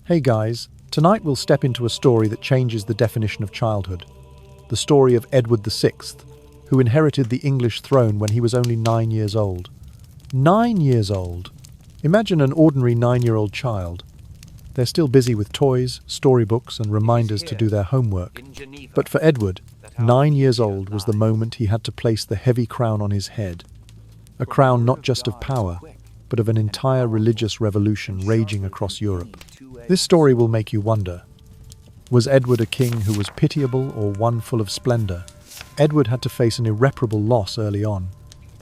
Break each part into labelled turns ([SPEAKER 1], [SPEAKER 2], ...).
[SPEAKER 1] Hey guys, tonight we'll step into a story that changes the definition of childhood. The story of Edward VI, who inherited the English throne when he was only 9 years old. 9 years old! Imagine an ordinary 9-year-old child. They're still busy with toys, storybooks, and reminders to do their homework. But for Edward, 9 years old was the moment he had to place the heavy crown on his head. A crown not just of power, but of an entire religious revolution raging across Europe. This story will make you wonder, was Edward a king who was pitiable or one full of splendor? Edward had to face an irreparable loss early on.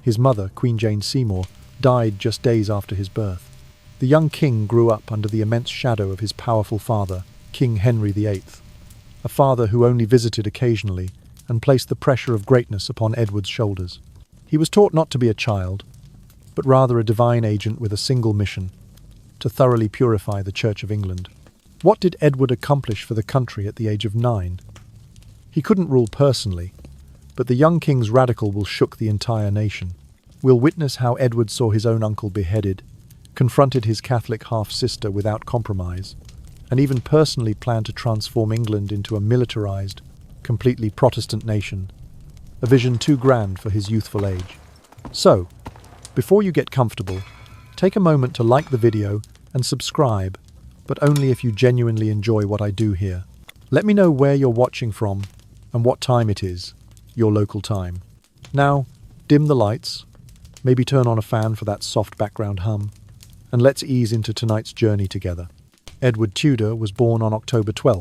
[SPEAKER 1] His mother, Queen Jane Seymour, died just days after his birth. The young king grew up under the immense shadow of his powerful father, King Henry VIII, a father who only visited occasionally and placed the pressure of greatness upon Edward's shoulders. He was taught not to be a child, but rather a divine agent with a single mission: to thoroughly purify the Church of England. What did Edward accomplish for the country at the age of 9? He couldn't rule personally, but the young king's radical will shook the entire nation. We'll witness how Edward saw his own uncle beheaded, confronted his Catholic half-sister without compromise, and even personally planned to transform England into a militarized, completely Protestant nation, a vision too grand for his youthful age. So, before you get comfortable, take a moment to like the video and subscribe, but only if you genuinely enjoy what I do here. Let me know where you're watching from and what time it is, your local time. Now, dim the lights, maybe turn on a fan for that soft background hum, and let's ease into tonight's journey together. Edward Tudor was born on October 12,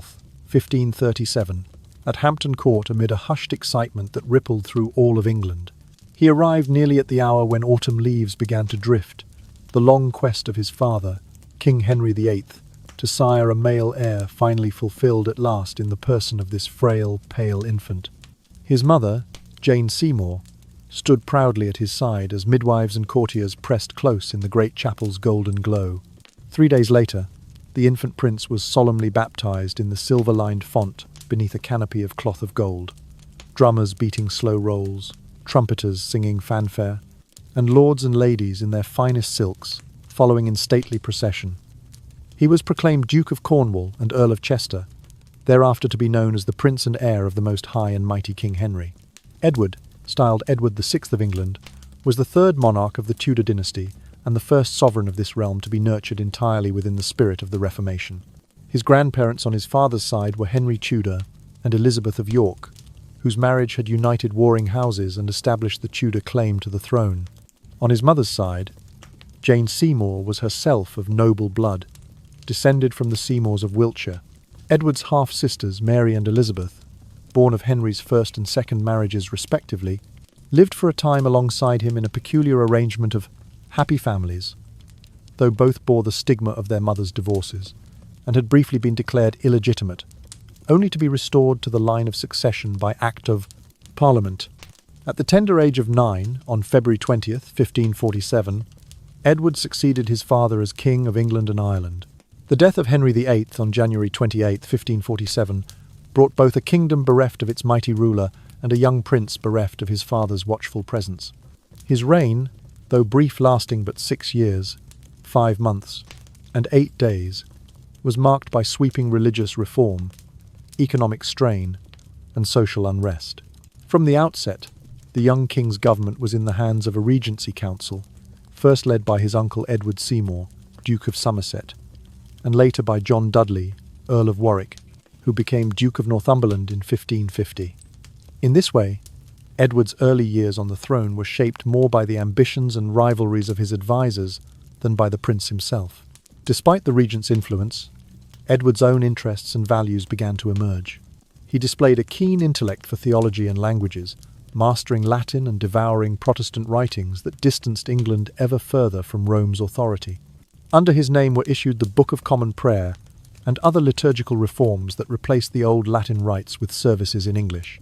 [SPEAKER 1] 1537, at Hampton Court amid a hushed excitement that rippled through all of England. He arrived nearly at the hour when autumn leaves began to drift, the long quest of his father, King Henry VIII, to sire a male heir finally fulfilled at last in the person of this frail, pale infant. His mother, Jane Seymour, stood proudly at his side as midwives and courtiers pressed close in the great chapel's golden glow. 3 days later, the infant prince was solemnly baptized in the silver-lined font beneath a canopy of cloth of gold, drummers beating slow rolls, trumpeters singing fanfare, and lords and ladies in their finest silks following in stately procession. He was proclaimed Duke of Cornwall and Earl of Chester, thereafter to be known as the Prince and heir of the most high and mighty King Henry. Edward, styled Edward VI of England, was the third monarch of the Tudor dynasty and the first sovereign of this realm to be nurtured entirely within the spirit of the Reformation. His grandparents on his father's side were Henry Tudor and Elizabeth of York, whose marriage had united warring houses and established the Tudor claim to the throne. On his mother's side, Jane Seymour was herself of noble blood, descended from the Seymours of Wiltshire. Edward's half-sisters, Mary and Elizabeth, born of Henry's first and second marriages respectively, lived for a time alongside him in a peculiar arrangement of happy families, though both bore the stigma of their mother's divorces, and had briefly been declared illegitimate, only to be restored to the line of succession by Act of Parliament. At the tender age of 9, on February 20th, 1547, Edward succeeded his father as King of England and Ireland. The death of Henry VIII on January 28, 1547, brought both a kingdom bereft of its mighty ruler and a young prince bereft of his father's watchful presence. His reign, though brief, lasting but 6 years, 5 months, and 8 days, was marked by sweeping religious reform, economic strain, and social unrest. From the outset, the young king's government was in the hands of a regency council, first led by his uncle Edward Seymour, Duke of Somerset, and later by John Dudley, Earl of Warwick, who became Duke of Northumberland in 1550. In this way, Edward's early years on the throne were shaped more by the ambitions and rivalries of his advisors than by the prince himself. Despite the regent's influence, Edward's own interests and values began to emerge. He displayed a keen intellect for theology and languages, mastering Latin and devouring Protestant writings that distanced England ever further from Rome's authority. Under his name were issued the Book of Common Prayer and other liturgical reforms that replaced the old Latin rites with services in English,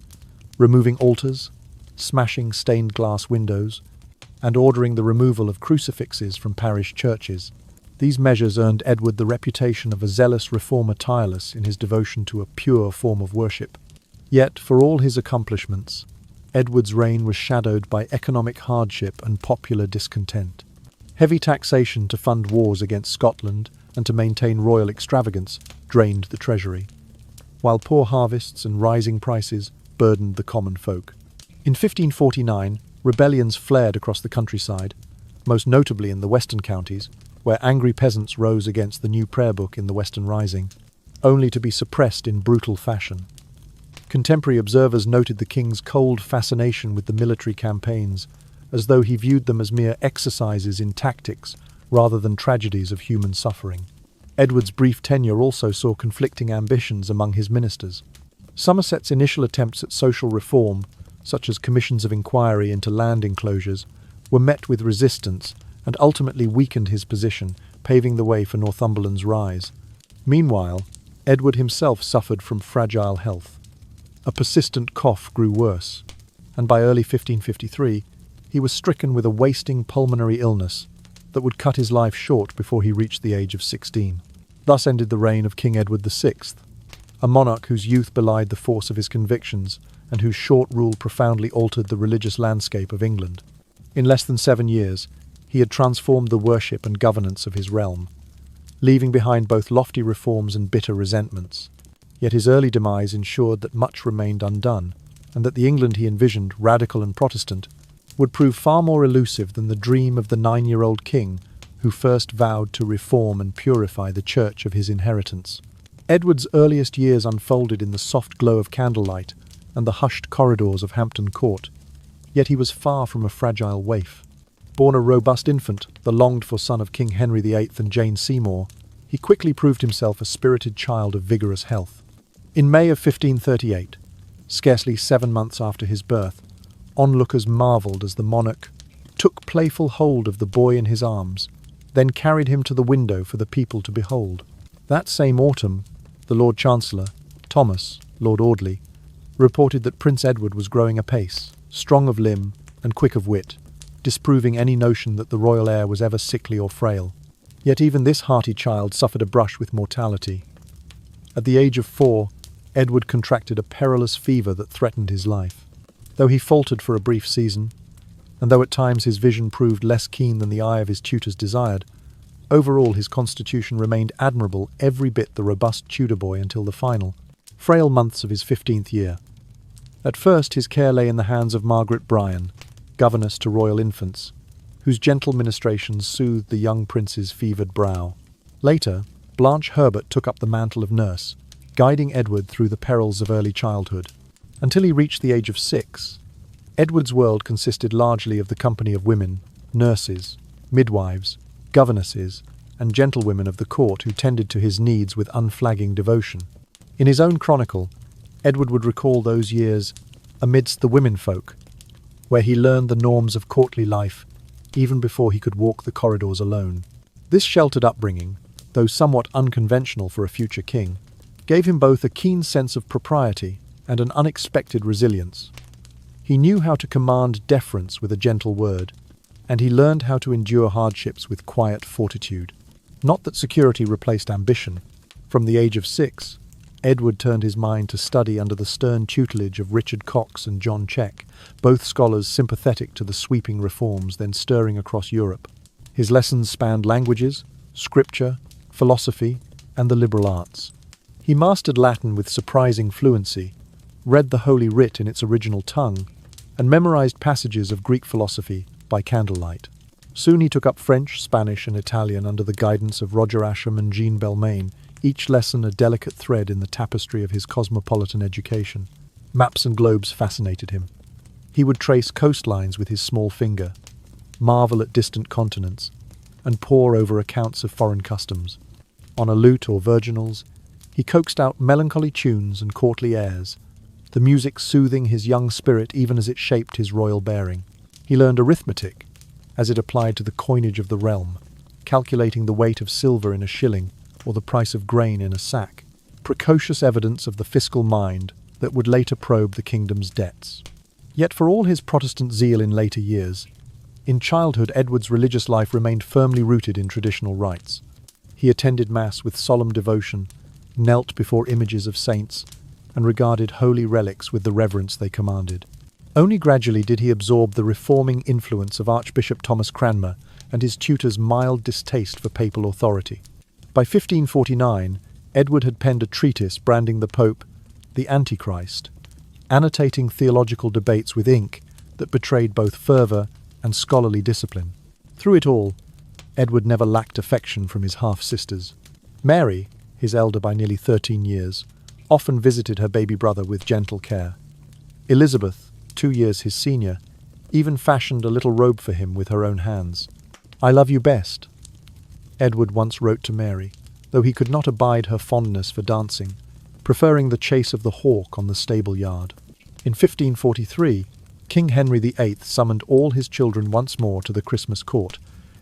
[SPEAKER 1] removing altars, smashing stained glass windows, and ordering the removal of crucifixes from parish churches. These measures earned Edward the reputation of a zealous reformer, tireless in his devotion to a pure form of worship. Yet, for all his accomplishments, Edward's reign was shadowed by economic hardship and popular discontent. Heavy taxation to fund wars against Scotland and to maintain royal extravagance drained the treasury, while poor harvests and rising prices burdened the common folk. In 1549, rebellions flared across the countryside, most notably in the western counties, where angry peasants rose against the new prayer book in the Western Rising, only to be suppressed in brutal fashion. Contemporary observers noted the king's cold fascination with the military campaigns, as though he viewed them as mere exercises in tactics rather than tragedies of human suffering. Edward's brief tenure also saw conflicting ambitions among his ministers. Somerset's initial attempts at social reform, such as commissions of inquiry into land enclosures, were met with resistance and ultimately weakened his position, paving the way for Northumberland's rise. Meanwhile, Edward himself suffered from fragile health. A persistent cough grew worse, and by early 1553, he was stricken with a wasting pulmonary illness that would cut his life short before he reached the age of 16. Thus ended the reign of King Edward VI, a monarch whose youth belied the force of his convictions and whose short rule profoundly altered the religious landscape of England. In less than 7 years, he had transformed the worship and governance of his realm, leaving behind both lofty reforms and bitter resentments. Yet his early demise ensured that much remained undone, and that the England he envisioned, radical and Protestant, would prove far more elusive than the dream of the 9-year-old king who first vowed to reform and purify the church of his inheritance. Edward's earliest years unfolded in the soft glow of candlelight and the hushed corridors of Hampton Court, yet he was far from a fragile waif. Born a robust infant, the longed-for son of King Henry VIII and Jane Seymour, he quickly proved himself a spirited child of vigorous health. In May of 1538, scarcely 7 months after his birth, onlookers marvelled as the monarch took playful hold of the boy in his arms, then carried him to the window for the people to behold. That same autumn, the Lord Chancellor, Thomas, Lord Audley, reported that Prince Edward was growing apace, strong of limb and quick of wit, disproving any notion that the royal heir was ever sickly or frail. Yet even this hearty child suffered a brush with mortality. At the age of 4, Edward contracted a perilous fever that threatened his life. Though he faltered for a brief season, and though at times his vision proved less keen than the eye of his tutors desired, overall his constitution remained admirable, every bit the robust Tudor boy until the final, frail months of his 15th year. At first his care lay in the hands of Margaret Bryan, governess to royal infants, whose gentle ministrations soothed the young prince's fevered brow. Later, Blanche Herbert took up the mantle of nurse, guiding Edward through the perils of early childhood. Until he reached the age of 6, Edward's world consisted largely of the company of women, nurses, midwives, governesses, and gentlewomen of the court who tended to his needs with unflagging devotion. In his own chronicle, Edward would recall those years amidst the womenfolk, where he learned the norms of courtly life even before he could walk the corridors alone. This sheltered upbringing, though somewhat unconventional for a future king, gave him both a keen sense of propriety and an unexpected resilience. He knew how to command deference with a gentle word, and he learned how to endure hardships with quiet fortitude. Not that security replaced ambition. From the age of 6, Edward turned his mind to study under the stern tutelage of Richard Cox and John Check, both scholars sympathetic to the sweeping reforms then stirring across Europe. His lessons spanned languages, scripture, philosophy, and the liberal arts. He mastered Latin with surprising fluency, read the Holy Writ in its original tongue, and memorized passages of Greek philosophy by candlelight. Soon he took up French, Spanish, and Italian under the guidance of Roger Ascham and Jean Belmain, each lesson a delicate thread in the tapestry of his cosmopolitan education. Maps and globes fascinated him. He would trace coastlines with his small finger, marvel at distant continents, and pore over accounts of foreign customs. On a lute or virginals, he coaxed out melancholy tunes and courtly airs, the music soothing his young spirit even as it shaped his royal bearing. He learned arithmetic, as it applied to the coinage of the realm, calculating the weight of silver in a shilling or the price of grain in a sack, precocious evidence of the fiscal mind that would later probe the kingdom's debts. Yet for all his Protestant zeal in later years, in childhood Edward's religious life remained firmly rooted in traditional rites. He attended Mass with solemn devotion, knelt before images of saints, and regarded holy relics with the reverence they commanded. Only gradually did he absorb the reforming influence of Archbishop Thomas Cranmer and his tutor's mild distaste for papal authority. By 1549, Edward had penned a treatise branding the Pope the Antichrist, annotating theological debates with ink that betrayed both fervour and scholarly discipline. Through it all, Edward never lacked affection from his half-sisters. Mary, his elder by nearly 13 years, often visited her baby brother with gentle care. Elizabeth, 2 years his senior, even fashioned a little robe for him with her own hands. "I love you best," Edward once wrote to Mary, though he could not abide her fondness for dancing, preferring the chase of the hawk on the stable yard. In 1543, King Henry VIII summoned all his children once more to the Christmas court,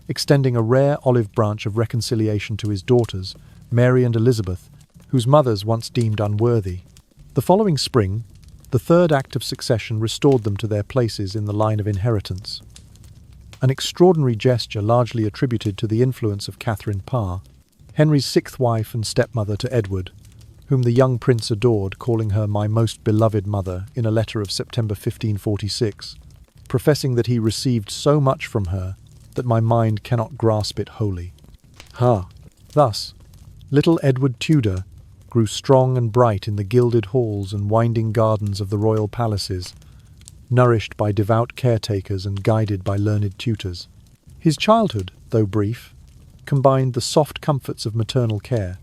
[SPEAKER 1] extending a rare olive branch of reconciliation to his daughters, Mary and Elizabeth, whose mothers once deemed unworthy. The following spring, the third act of succession restored them to their places in the line of inheritance. An extraordinary gesture largely attributed to the influence of Catherine Parr, Henry's sixth wife and stepmother to Edward, whom the young prince adored, calling her "my most beloved mother" in a letter of September 1546, professing that he received so much from her that my mind cannot grasp it wholly. Thus, little Edward Tudor grew strong and bright in the gilded halls and winding gardens of the royal palaces, nourished by devout caretakers and guided by learned tutors. His childhood, though brief, combined the soft comforts of maternal care,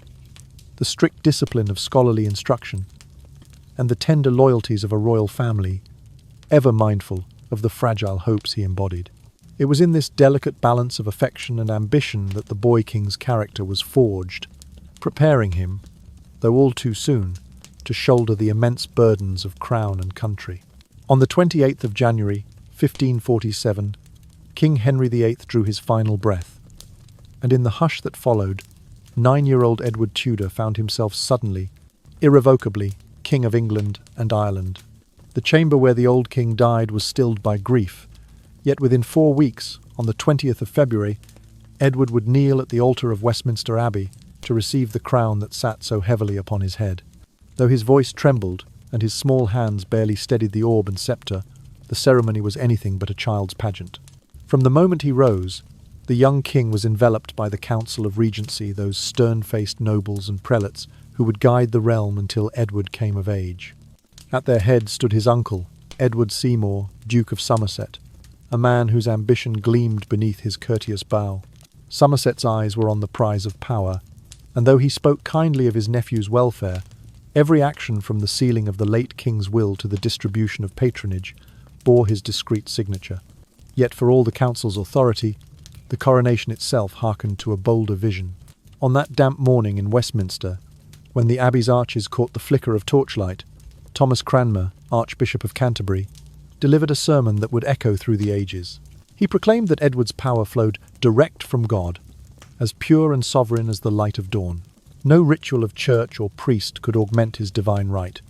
[SPEAKER 1] the strict discipline of scholarly instruction, and the tender loyalties of a royal family, ever mindful of the fragile hopes he embodied. It was in this delicate balance of affection and ambition that the boy king's character was forged, preparing him, though all too soon, to shoulder the immense burdens of crown and country. On the 28th of January, 1547, King Henry VIII drew his final breath, and in the hush that followed, 9-year-old Edward Tudor found himself suddenly, irrevocably, King of England and Ireland. The chamber where the old king died was stilled by grief, yet within 4 weeks, on the 20th of February, Edward would kneel at the altar of Westminster Abbey to receive the crown that sat so heavily upon his head. Though his voice trembled and his small hands barely steadied the orb and sceptre, the ceremony was anything but a child's pageant. From the moment he rose, the young king was enveloped by the Council of Regency, those stern-faced nobles and prelates who would guide the realm until Edward came of age. At their head stood his uncle, Edward Seymour, Duke of Somerset, a man whose ambition gleamed beneath his courteous bow. Somerset's eyes were on the prize of power, and though he spoke kindly of his nephew's welfare, every action from the sealing of the late king's will to the distribution of patronage bore his discreet signature. Yet for all the council's authority, the coronation itself hearkened to a bolder vision. On that damp morning in Westminster, when the abbey's arches caught the flicker of torchlight, Thomas Cranmer, Archbishop of Canterbury, delivered a sermon that would echo through the ages. He proclaimed that Edward's power flowed direct from God, as pure and sovereign as the light of dawn. No ritual of church or priest could augment his divine right.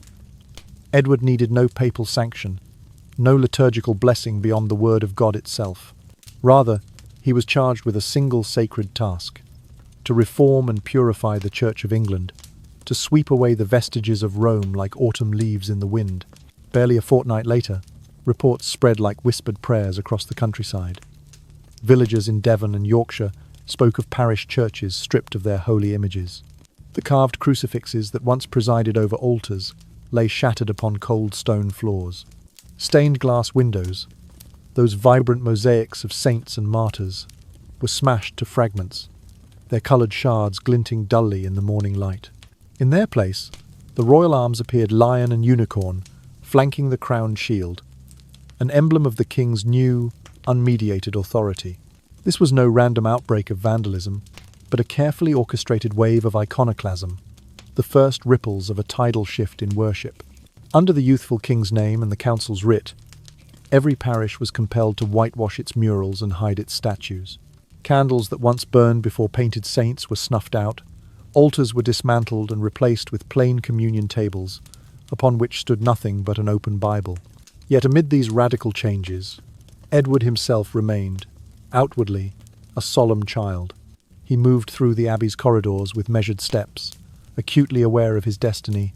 [SPEAKER 1] Edward needed no papal sanction, no liturgical blessing beyond the word of God itself. Rather, he was charged with a single sacred task: to reform and purify the Church of England, to sweep away the vestiges of Rome like autumn leaves in the wind. Barely a fortnight later, reports spread like whispered prayers across the countryside. Villagers in Devon and Yorkshire spoke of parish churches stripped of their holy images. The carved crucifixes that once presided over altars lay shattered upon cold stone floors. Stained glass windows, those vibrant mosaics of saints and martyrs, were smashed to fragments, their coloured shards glinting dully in the morning light. In their place, the royal arms appeared lion and unicorn, flanking the crowned shield, an emblem of the king's new, unmediated authority. This was no random outbreak of vandalism, but a carefully orchestrated wave of iconoclasm, the first ripples of a tidal shift in worship. Under the youthful king's name and the council's writ, every parish was compelled to whitewash its murals and hide its statues. Candles that once burned before painted saints were snuffed out, altars were dismantled and replaced with plain communion tables, upon which stood nothing but an open Bible. Yet amid these radical changes, Edward himself remained, outwardly, a solemn child. He moved through the abbey's corridors with measured steps, acutely aware of his destiny,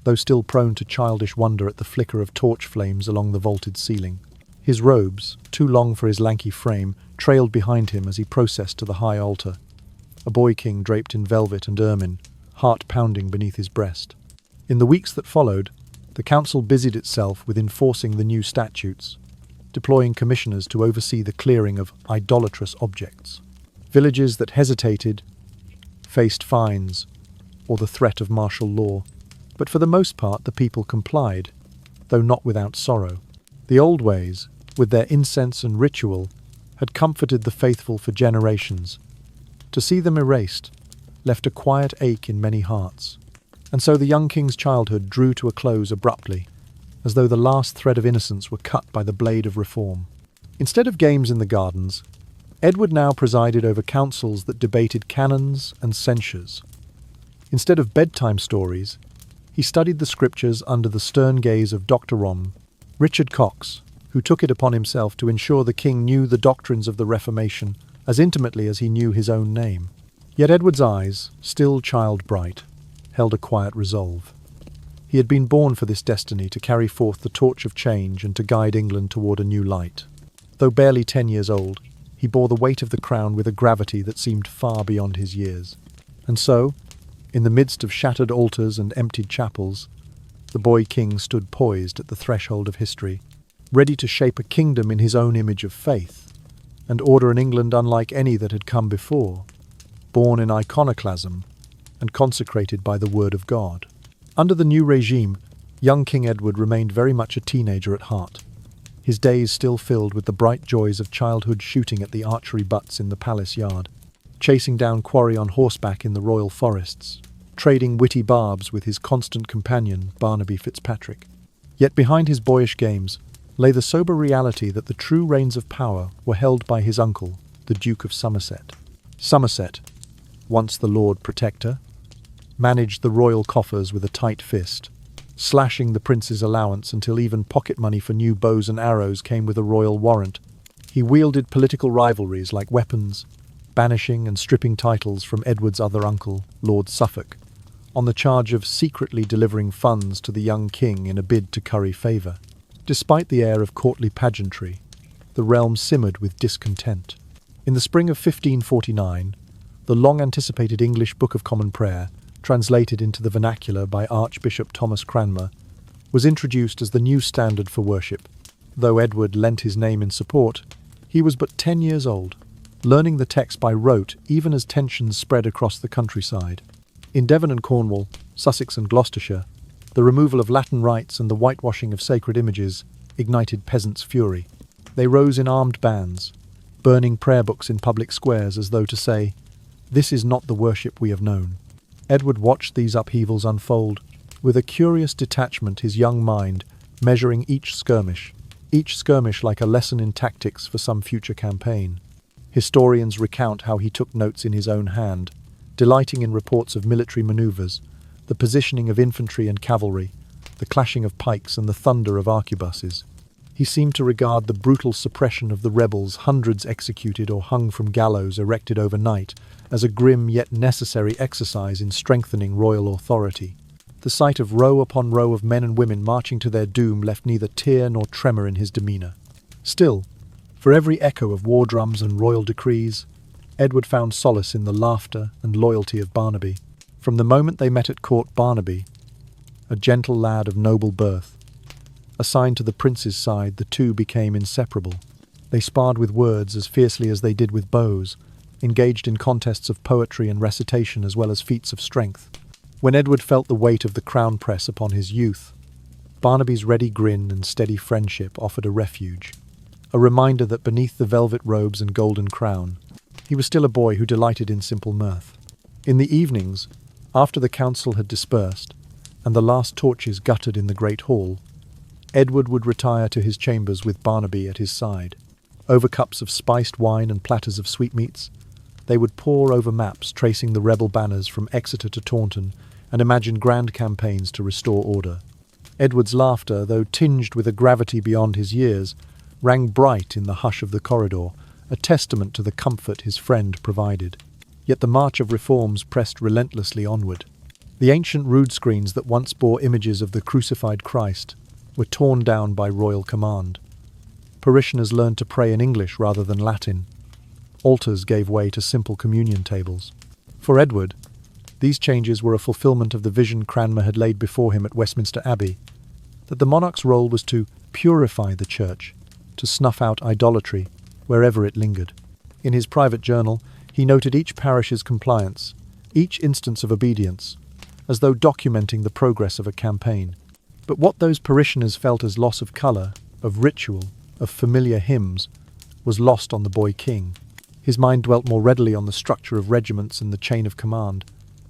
[SPEAKER 1] though still prone to childish wonder at the flicker of torch flames along the vaulted ceiling. His robes, too long for his lanky frame, trailed behind him as he processed to the high altar. a boy king draped in velvet and ermine, heart pounding beneath his breast. In the weeks that followed, the council busied itself with enforcing the new statutes, deploying commissioners to oversee the clearing of idolatrous objects. Villages that hesitated faced fines or the threat of martial law, but for the most part the people complied, though not without sorrow. The old ways, with their incense and ritual, had comforted the faithful for generations. To see them erased left a quiet ache in many hearts. And so the young king's childhood drew to a close abruptly, as though the last thread of innocence were cut by the blade of reform. Instead of games in the gardens, Edward now presided over councils that debated canons and censures. Instead of bedtime stories, he studied the scriptures under the stern gaze of Dr. Richard Cox, who took it upon himself to ensure the king knew the doctrines of the Reformation as intimately as he knew his own name. Yet Edward's eyes, still child-bright, held a quiet resolve. He had been born for this destiny, to carry forth the torch of change and to guide England toward a new light. Though barely 10 years old, he bore the weight of the crown with a gravity that seemed far beyond his years. And so, in the midst of shattered altars and emptied chapels, the boy king stood poised at the threshold of history, ready to shape a kingdom in his own image of faith, and order an England unlike any that had come before, born in iconoclasm and consecrated by the word of God. Under the new regime, young King Edward remained very much a teenager at heart, his days still filled with the bright joys of childhood, shooting at the archery butts in the palace yard, chasing down quarry on horseback in the royal forests, trading witty barbs with his constant companion, Barnaby Fitzpatrick. Yet behind his boyish games lay the sober reality that the true reins of power were held by his uncle, the Duke of Somerset. Somerset, once the Lord Protector, managed the royal coffers with a tight fist, slashing the prince's allowance until even pocket money for new bows and arrows came with a royal warrant. He wielded political rivalries like weapons, banishing and stripping titles from Edward's other uncle, Lord Suffolk, on the charge of secretly delivering funds to the young king in a bid to curry favour. Despite the air of courtly pageantry, the realm simmered with discontent. In the spring of 1549, the long-anticipated English Book of Common Prayer, translated into the vernacular by Archbishop Thomas Cranmer, was introduced as the new standard for worship. Though Edward lent his name in support, he was but 10 years old, learning the text by rote even as tensions spread across the countryside. In Devon and Cornwall, Sussex and Gloucestershire, the removal of Latin rites and the whitewashing of sacred images ignited peasants' fury. They rose in armed bands, burning prayer books in public squares as though to say, "This is not the worship we have known." Edward watched these upheavals unfold, with a curious detachment, his young mind measuring each skirmish like a lesson in tactics for some future campaign. Historians recount how he took notes in his own hand, delighting in reports of military manoeuvres, the positioning of infantry and cavalry, the clashing of pikes and the thunder of arquebuses. He seemed to regard the brutal suppression of the rebels, hundreds executed or hung from gallows erected overnight, as a grim yet necessary exercise in strengthening royal authority. The sight of row upon row of men and women marching to their doom left neither tear nor tremor in his demeanour. Still, for every echo of war drums and royal decrees, Edward found solace in the laughter and loyalty of Barnaby. From the moment they met at court, Barnaby, a gentle lad of noble birth, assigned to the prince's side, the two became inseparable. They sparred with words as fiercely as they did with bows, engaged in contests of poetry and recitation as well as feats of strength. When Edward felt the weight of the crown press upon his youth, Barnaby's ready grin and steady friendship offered a refuge, a reminder that beneath the velvet robes and golden crown, he was still a boy who delighted in simple mirth. In the evenings, after the council had dispersed and the last torches guttered in the great hall, Edward would retire to his chambers with Barnaby at his side. Over cups of spiced wine and platters of sweetmeats, they would pore over maps tracing the rebel banners from Exeter to Taunton and imagine grand campaigns to restore order. Edward's laughter, though tinged with a gravity beyond his years, rang bright in the hush of the corridor, a testament to the comfort his friend provided. Yet the march of reforms pressed relentlessly onward. The ancient rood screens that once bore images of the crucified Christ were torn down by royal command. Parishioners learned to pray in English rather than Latin. Altars gave way to simple communion tables. For Edward, these changes were a fulfillment of the vision Cranmer had laid before him at Westminster Abbey, that the monarch's role was to purify the church, to snuff out idolatry wherever it lingered. In his private journal, he noted each parish's compliance, each instance of obedience, as though documenting the progress of a campaign. But what those parishioners felt as loss of colour, of ritual, of familiar hymns, was lost on the boy king. His mind dwelt more readily on the structure of regiments and the chain of command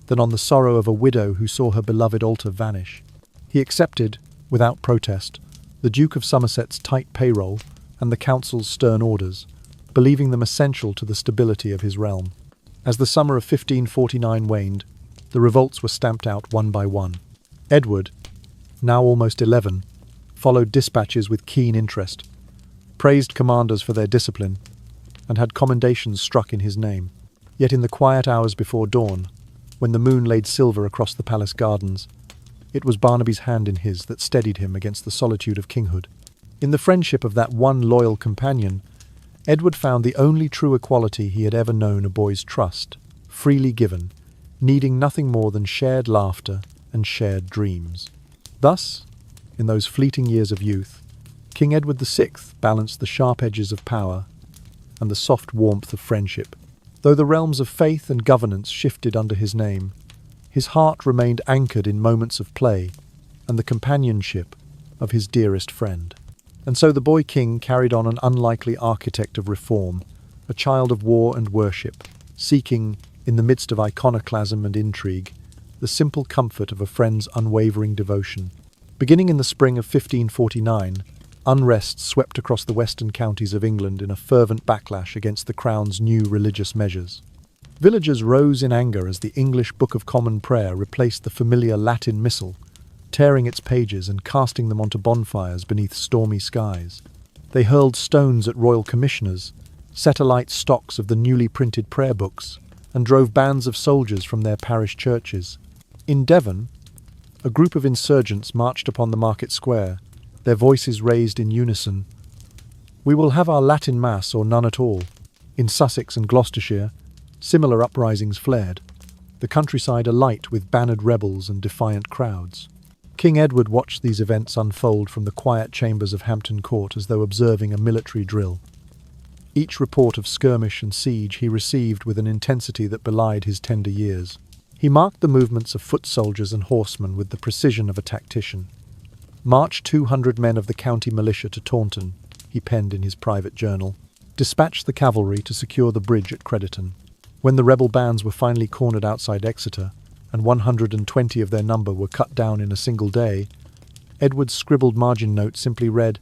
[SPEAKER 1] than on the sorrow of a widow who saw her beloved altar vanish. He accepted, without protest, the Duke of Somerset's tight payroll and the council's stern orders, believing them essential to the stability of his realm. As the summer of 1549 waned, the revolts were stamped out one by one. Edward, now almost 11, followed dispatches with keen interest, praised commanders for their discipline, and had commendations struck in his name. Yet in the quiet hours before dawn, when the moon laid silver across the palace gardens, it was Barnaby's hand in his that steadied him against the solitude of kinghood. In the friendship of that one loyal companion, Edward found the only true equality he had ever known: a boy's trust, freely given, needing nothing more than shared laughter and shared dreams. Thus, in those fleeting years of youth, King Edward VI balanced the sharp edges of power and the soft warmth of friendship. Though the realms of faith and governance shifted under his name, his heart remained anchored in moments of play and the companionship of his dearest friend. And so the boy king carried on an unlikely architect of reform, a child of war and worship, seeking, in the midst of iconoclasm and intrigue, the simple comfort of a friend's unwavering devotion. Beginning in the spring of 1549, unrest swept across the western counties of England in a fervent backlash against the Crown's new religious measures. Villagers rose in anger as the English Book of Common Prayer replaced the familiar Latin Missal, tearing its pages and casting them onto bonfires beneath stormy skies. They hurled stones at royal commissioners, set alight stocks of the newly printed prayer books, and drove bands of soldiers from their parish churches. In Devon, a group of insurgents marched upon the market square, their voices raised in unison. "We will have our Latin Mass or none at all." In Sussex and Gloucestershire, similar uprisings flared, the countryside alight with bannered rebels and defiant crowds. King Edward watched these events unfold from the quiet chambers of Hampton Court as though observing a military drill. Each report of skirmish and siege he received with an intensity that belied his tender years. He marked the movements of foot soldiers and horsemen with the precision of a tactician. "March 200 men of the county militia to Taunton," he penned in his private journal. "Dispatch the cavalry to secure the bridge at Crediton." When the rebel bands were finally cornered outside Exeter, and 120 of their number were cut down in a single day, Edward's scribbled margin note simply read,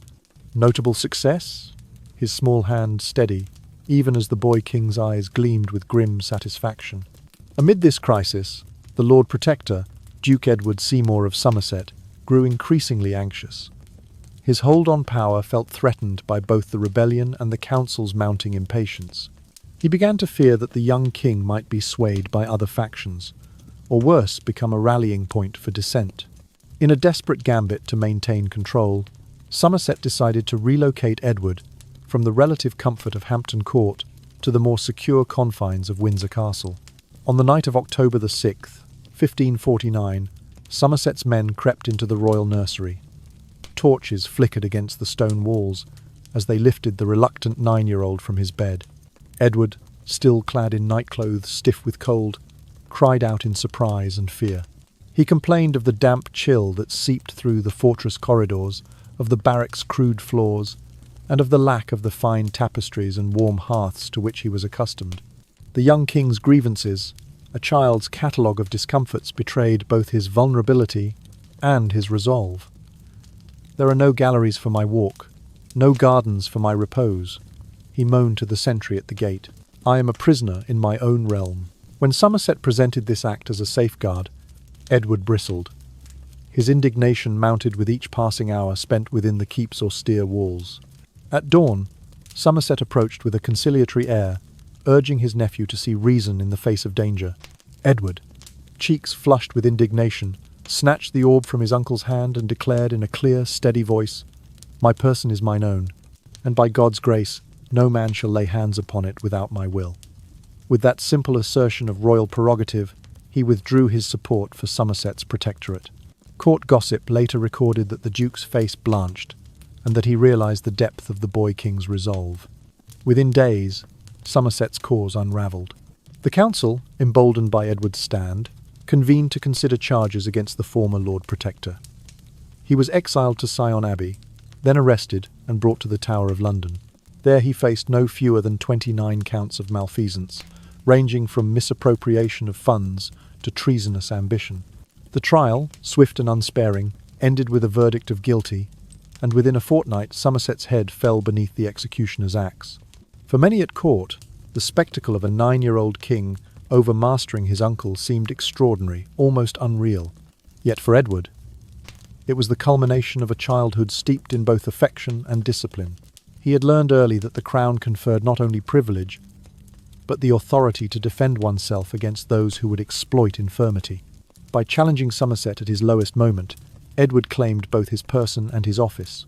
[SPEAKER 1] "Notable success?" His small hand steady, even as the boy king's eyes gleamed with grim satisfaction. Amid this crisis, the Lord Protector, Duke Edward Seymour of Somerset, grew increasingly anxious. His hold on power felt threatened by both the rebellion and the council's mounting impatience. He began to fear that the young king might be swayed by other factions, or worse, become a rallying point for dissent. In a desperate gambit to maintain control, Somerset decided to relocate Edward from the relative comfort of Hampton Court to the more secure confines of Windsor Castle. On the night of October the 6th, 1549, Somerset's men crept into the royal nursery. Torches flickered against the stone walls as they lifted the reluctant 9-year-old from his bed. Edward, still clad in nightclothes stiff with cold, cried out in surprise and fear. He complained of the damp chill that seeped through the fortress corridors, of the barracks' crude floors, and of the lack of the fine tapestries and warm hearths to which he was accustomed. The young king's grievances, a child's catalogue of discomforts, betrayed both his vulnerability and his resolve. "There are no galleries for my walk, no gardens for my repose," he moaned to the sentry at the gate. "I am a prisoner in my own realm." When Somerset presented this act as a safeguard, Edward bristled. His indignation mounted with each passing hour spent within the keep's austere walls. At dawn, Somerset approached with a conciliatory air, urging his nephew to see reason in the face of danger. Edward, cheeks flushed with indignation, snatched the orb from his uncle's hand and declared in a clear, steady voice, "My person is mine own, and by God's grace, no man shall lay hands upon it without my will." With that simple assertion of royal prerogative, he withdrew his support for Somerset's protectorate. Court gossip later recorded that the Duke's face blanched, and that he realised the depth of the boy king's resolve. Within days, Somerset's cause unravelled. The council, emboldened by Edward's stand, convened to consider charges against the former Lord Protector. He was exiled to Sion Abbey, then arrested and brought to the Tower of London. There he faced no fewer than 29 counts of malfeasance, ranging from misappropriation of funds to treasonous ambition. The trial, swift and unsparing, ended with a verdict of guilty, and within a fortnight Somerset's head fell beneath the executioner's axe. For many at court, the spectacle of a 9-year-old king overmastering his uncle seemed extraordinary, almost unreal. Yet for Edward, it was the culmination of a childhood steeped in both affection and discipline. He had learned early that the crown conferred not only privilege, but the authority to defend oneself against those who would exploit infirmity. By challenging Somerset at his lowest moment, Edward claimed both his person and his office,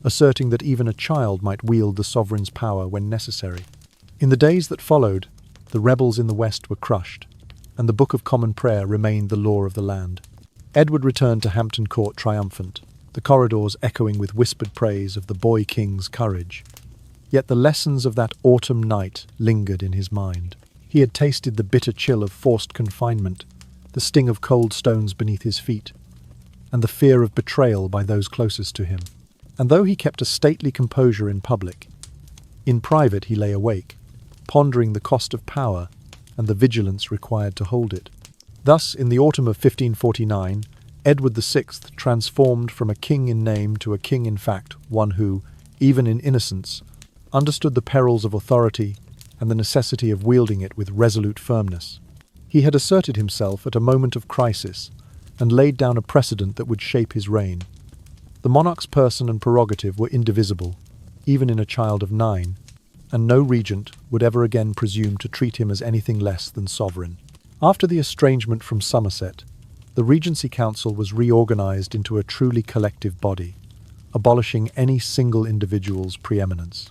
[SPEAKER 1] asserting that even a child might wield the sovereign's power when necessary. In the days that followed, the rebels in the west were crushed, and the Book of Common Prayer remained the law of the land. Edward returned to Hampton Court triumphant, the corridors echoing with whispered praise of the boy king's courage. Yet the lessons of that autumn night lingered in his mind. He had tasted the bitter chill of forced confinement, the sting of cold stones beneath his feet, and the fear of betrayal by those closest to him. And though he kept a stately composure in public, in private he lay awake, pondering the cost of power and the vigilance required to hold it. Thus, in the autumn of 1549, Edward VI transformed from a king in name to a king in fact, one who, even in innocence, understood the perils of authority and the necessity of wielding it with resolute firmness. He had asserted himself at a moment of crisis and laid down a precedent that would shape his reign. The monarch's person and prerogative were indivisible, even in a child of 9, and no regent would ever again presume to treat him as anything less than sovereign. After the estrangement from Somerset, the Regency Council was reorganised into a truly collective body, abolishing any single individual's preeminence.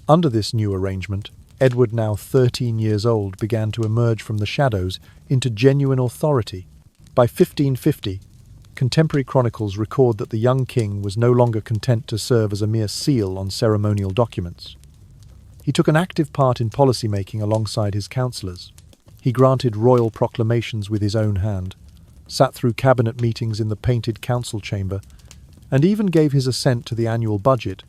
[SPEAKER 1] Under this new arrangement, Edward, now 13 years old, began to emerge from the shadows into genuine authority. By 1550, contemporary chronicles record that the young king was no longer content to serve as a mere seal on ceremonial documents. He took an active part in policy-making alongside his councillors. He granted royal proclamations with his own hand, sat through cabinet meetings in the painted council chamber, and even gave his assent to the annual budget,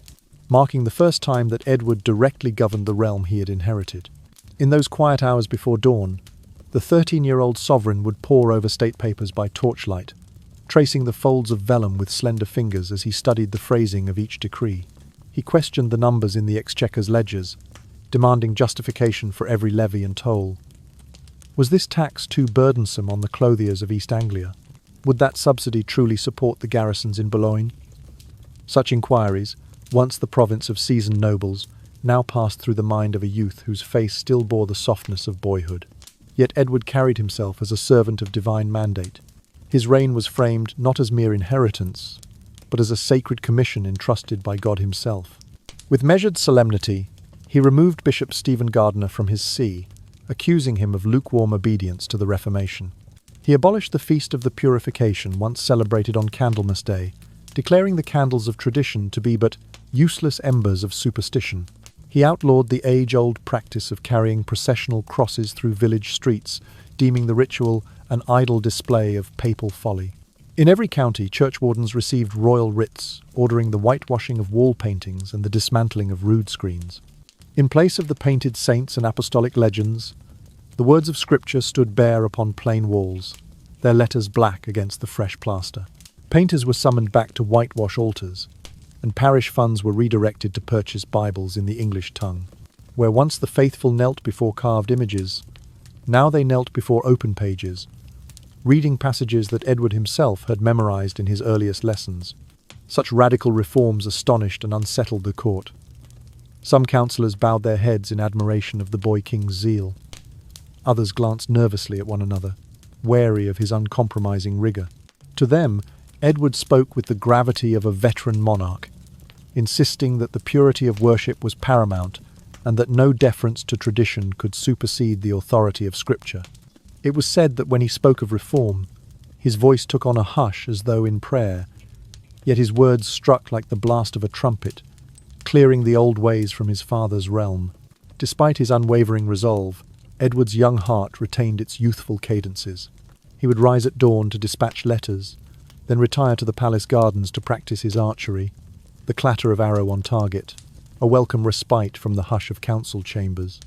[SPEAKER 1] marking the first time that Edward directly governed the realm he had inherited. In those quiet hours before dawn, the 13-year-old sovereign would pore over state papers by torchlight, tracing the folds of vellum with slender fingers as he studied the phrasing of each decree. He questioned the numbers in the Exchequer's ledgers, demanding justification for every levy and toll. Was this tax too burdensome on the clothiers of East Anglia? Would that subsidy truly support the garrisons in Boulogne? Such inquiries, once the province of seasoned nobles, now passed through the mind of a youth whose face still bore the softness of boyhood. Yet Edward carried himself as a servant of divine mandate. His reign was framed not as mere inheritance, but as a sacred commission entrusted by God himself. With measured solemnity, he removed Bishop Stephen Gardiner from his see, accusing him of lukewarm obedience to the Reformation. He abolished the Feast of the Purification, once celebrated on Candlemas Day, declaring the candles of tradition to be but useless embers of superstition. He outlawed the age-old practice of carrying processional crosses through village streets, deeming the ritual an idle display of papal folly. In every county, churchwardens received royal writs, ordering the whitewashing of wall paintings and the dismantling of rood screens. In place of the painted saints and apostolic legends, the words of Scripture stood bare upon plain walls, their letters black against the fresh plaster. Painters were summoned back to whitewash altars, and parish funds were redirected to purchase Bibles in the English tongue. Where once the faithful knelt before carved images, now they knelt before open pages, reading passages that Edward himself had memorized in his earliest lessons. Such radical reforms astonished and unsettled the court. Some councillors bowed their heads in admiration of the boy king's zeal. Others glanced nervously at one another, wary of his uncompromising rigour. To them, Edward spoke with the gravity of a veteran monarch, insisting that the purity of worship was paramount and that no deference to tradition could supersede the authority of Scripture. It was said that when he spoke of reform, his voice took on a hush as though in prayer, yet his words struck like the blast of a trumpet, clearing the old ways from his father's realm. Despite his unwavering resolve, Edward's young heart retained its youthful cadences. He would rise at dawn to dispatch letters, then retire to the palace gardens to practice his archery, the clatter of arrow on target, a welcome respite from the hush of council chambers.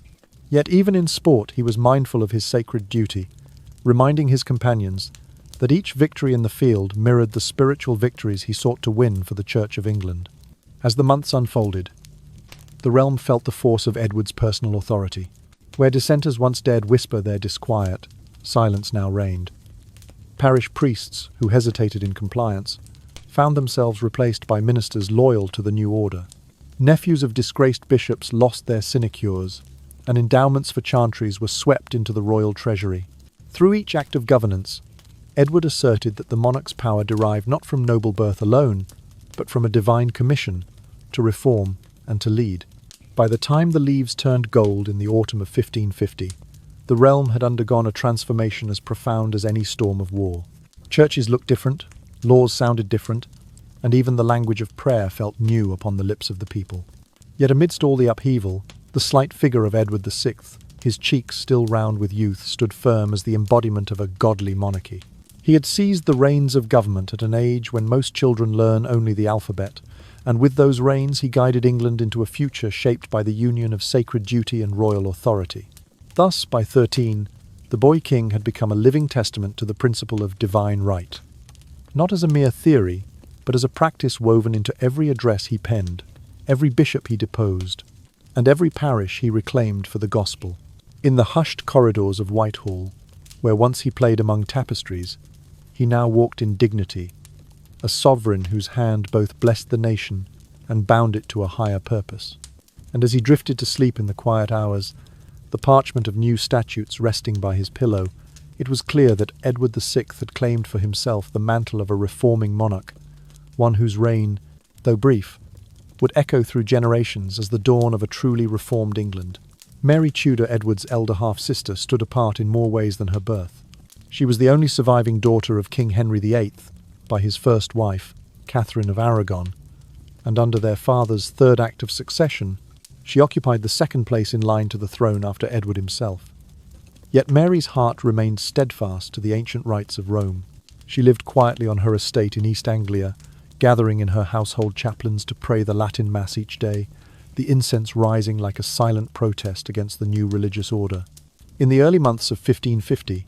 [SPEAKER 1] Yet even in sport he was mindful of his sacred duty, reminding his companions that each victory in the field mirrored the spiritual victories he sought to win for the Church of England. As the months unfolded, the realm felt the force of Edward's personal authority. Where dissenters once dared whisper their disquiet, silence now reigned. Parish priests, who hesitated in compliance, found themselves replaced by ministers loyal to the new order. Nephews of disgraced bishops lost their sinecures, and endowments for chantries were swept into the royal treasury. Through each act of governance, Edward asserted that the monarch's power derived not from noble birth alone, but from a divine commission to reform and to lead. By the time the leaves turned gold in the autumn of 1550, the realm had undergone a transformation as profound as any storm of war. Churches looked different, laws sounded different, and even the language of prayer felt new upon the lips of the people. Yet amidst all the upheaval, the slight figure of Edward VI, his cheeks still round with youth, stood firm as the embodiment of a godly monarchy. He had seized the reins of government at an age when most children learn only the alphabet, and with those reins he guided England into a future shaped by the union of sacred duty and royal authority. Thus, by 13, the boy king had become a living testament to the principle of divine right. Not as a mere theory, but as a practice woven into every address he penned, every bishop he deposed, and every parish he reclaimed for the gospel. In the hushed corridors of Whitehall, where once he played among tapestries, he now walked in dignity, a sovereign whose hand both blessed the nation and bound it to a higher purpose. And as he drifted to sleep in the quiet hours, the parchment of new statutes resting by his pillow, it was clear that Edward VI had claimed for himself the mantle of a reforming monarch, one whose reign, though brief, would echo through generations as the dawn of a truly reformed England. Mary Tudor, Edward's elder half-sister, stood apart in more ways than her birth. She was the only surviving daughter of King Henry VIII by his first wife, Catherine of Aragon, and under their father's third act of succession, she occupied the second place in line to the throne after Edward himself. Yet Mary's heart remained steadfast to the ancient rites of Rome. She lived quietly on her estate in East Anglia, gathering in her household chaplains to pray the Latin Mass each day, the incense rising like a silent protest against the new religious order. In the early months of 1550,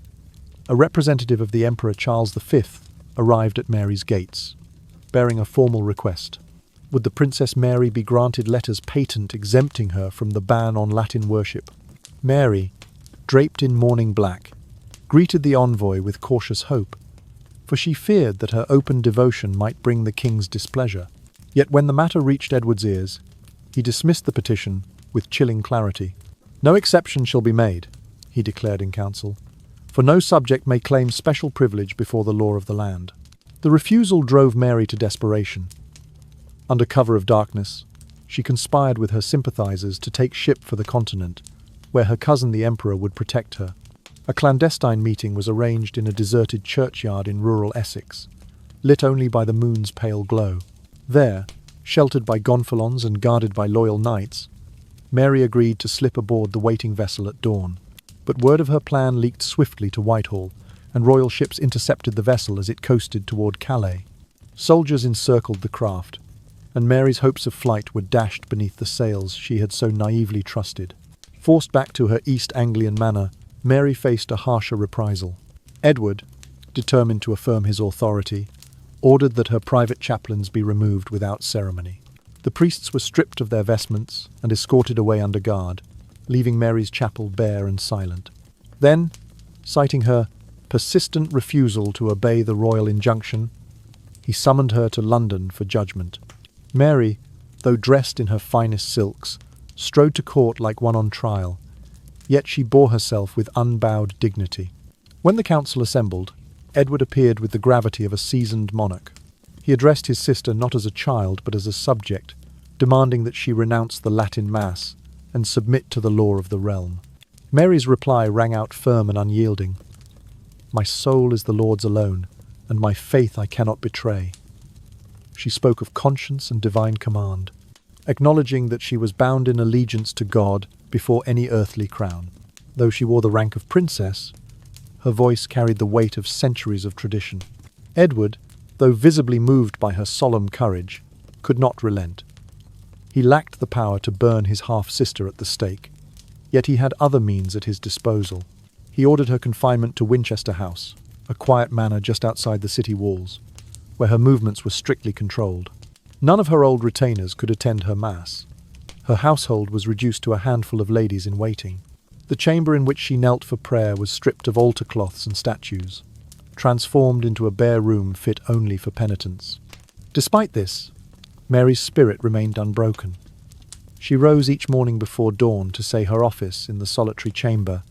[SPEAKER 1] a representative of the Emperor Charles V arrived at Mary's gates, bearing a formal request. Would the Princess Mary be granted letters patent exempting her from the ban on Latin worship? Mary, draped in mourning black, greeted the envoy with cautious hope, for she feared that her open devotion might bring the king's displeasure. Yet when the matter reached Edward's ears, he dismissed the petition with chilling clarity. "No exception shall be made," he declared in council, "for no subject may claim special privilege before the law of the land." The refusal drove Mary to desperation. Under cover of darkness, she conspired with her sympathizers to take ship for the continent, where her cousin the emperor would protect her. A clandestine meeting was arranged in a deserted churchyard in rural Essex, lit only by the moon's pale glow. There, sheltered by gonfalons and guarded by loyal knights, Mary agreed to slip aboard the waiting vessel at dawn. But word of her plan leaked swiftly to Whitehall, and royal ships intercepted the vessel as it coasted toward Calais. Soldiers encircled the craft, and Mary's hopes of flight were dashed beneath the sails she had so naively trusted. Forced back to her East Anglian manor, Mary faced a harsher reprisal. Edward, determined to affirm his authority, ordered that her private chaplains be removed without ceremony. The priests were stripped of their vestments and escorted away under guard, leaving Mary's chapel bare and silent. Then, citing her persistent refusal to obey the royal injunction, he summoned her to London for judgment. Mary, though dressed in her finest silks, strode to court like one on trial, yet she bore herself with unbowed dignity. When the council assembled, Edward appeared with the gravity of a seasoned monarch. He addressed his sister not as a child but as a subject, demanding that she renounce the Latin Mass and submit to the law of the realm. Mary's reply rang out firm and unyielding. My soul is the Lord's alone, and my faith I cannot betray. She spoke of conscience and divine command, acknowledging that she was bound in allegiance to God before any earthly crown. Though she wore the rank of princess, her voice carried the weight of centuries of tradition. Edward, though visibly moved by her solemn courage, could not relent. He lacked the power to burn his half-sister at the stake, yet he had other means at his disposal. He ordered her confinement to Winchester House, a quiet manor just outside the city walls, where her movements were strictly controlled. None of her old retainers could attend her mass. Her household was reduced to a handful of ladies in waiting. The chamber in which she knelt for prayer was stripped of altar cloths and statues, transformed into a bare room fit only for penitents. Despite this, Mary's spirit remained unbroken. She rose each morning before dawn to say her office in the solitary chamber,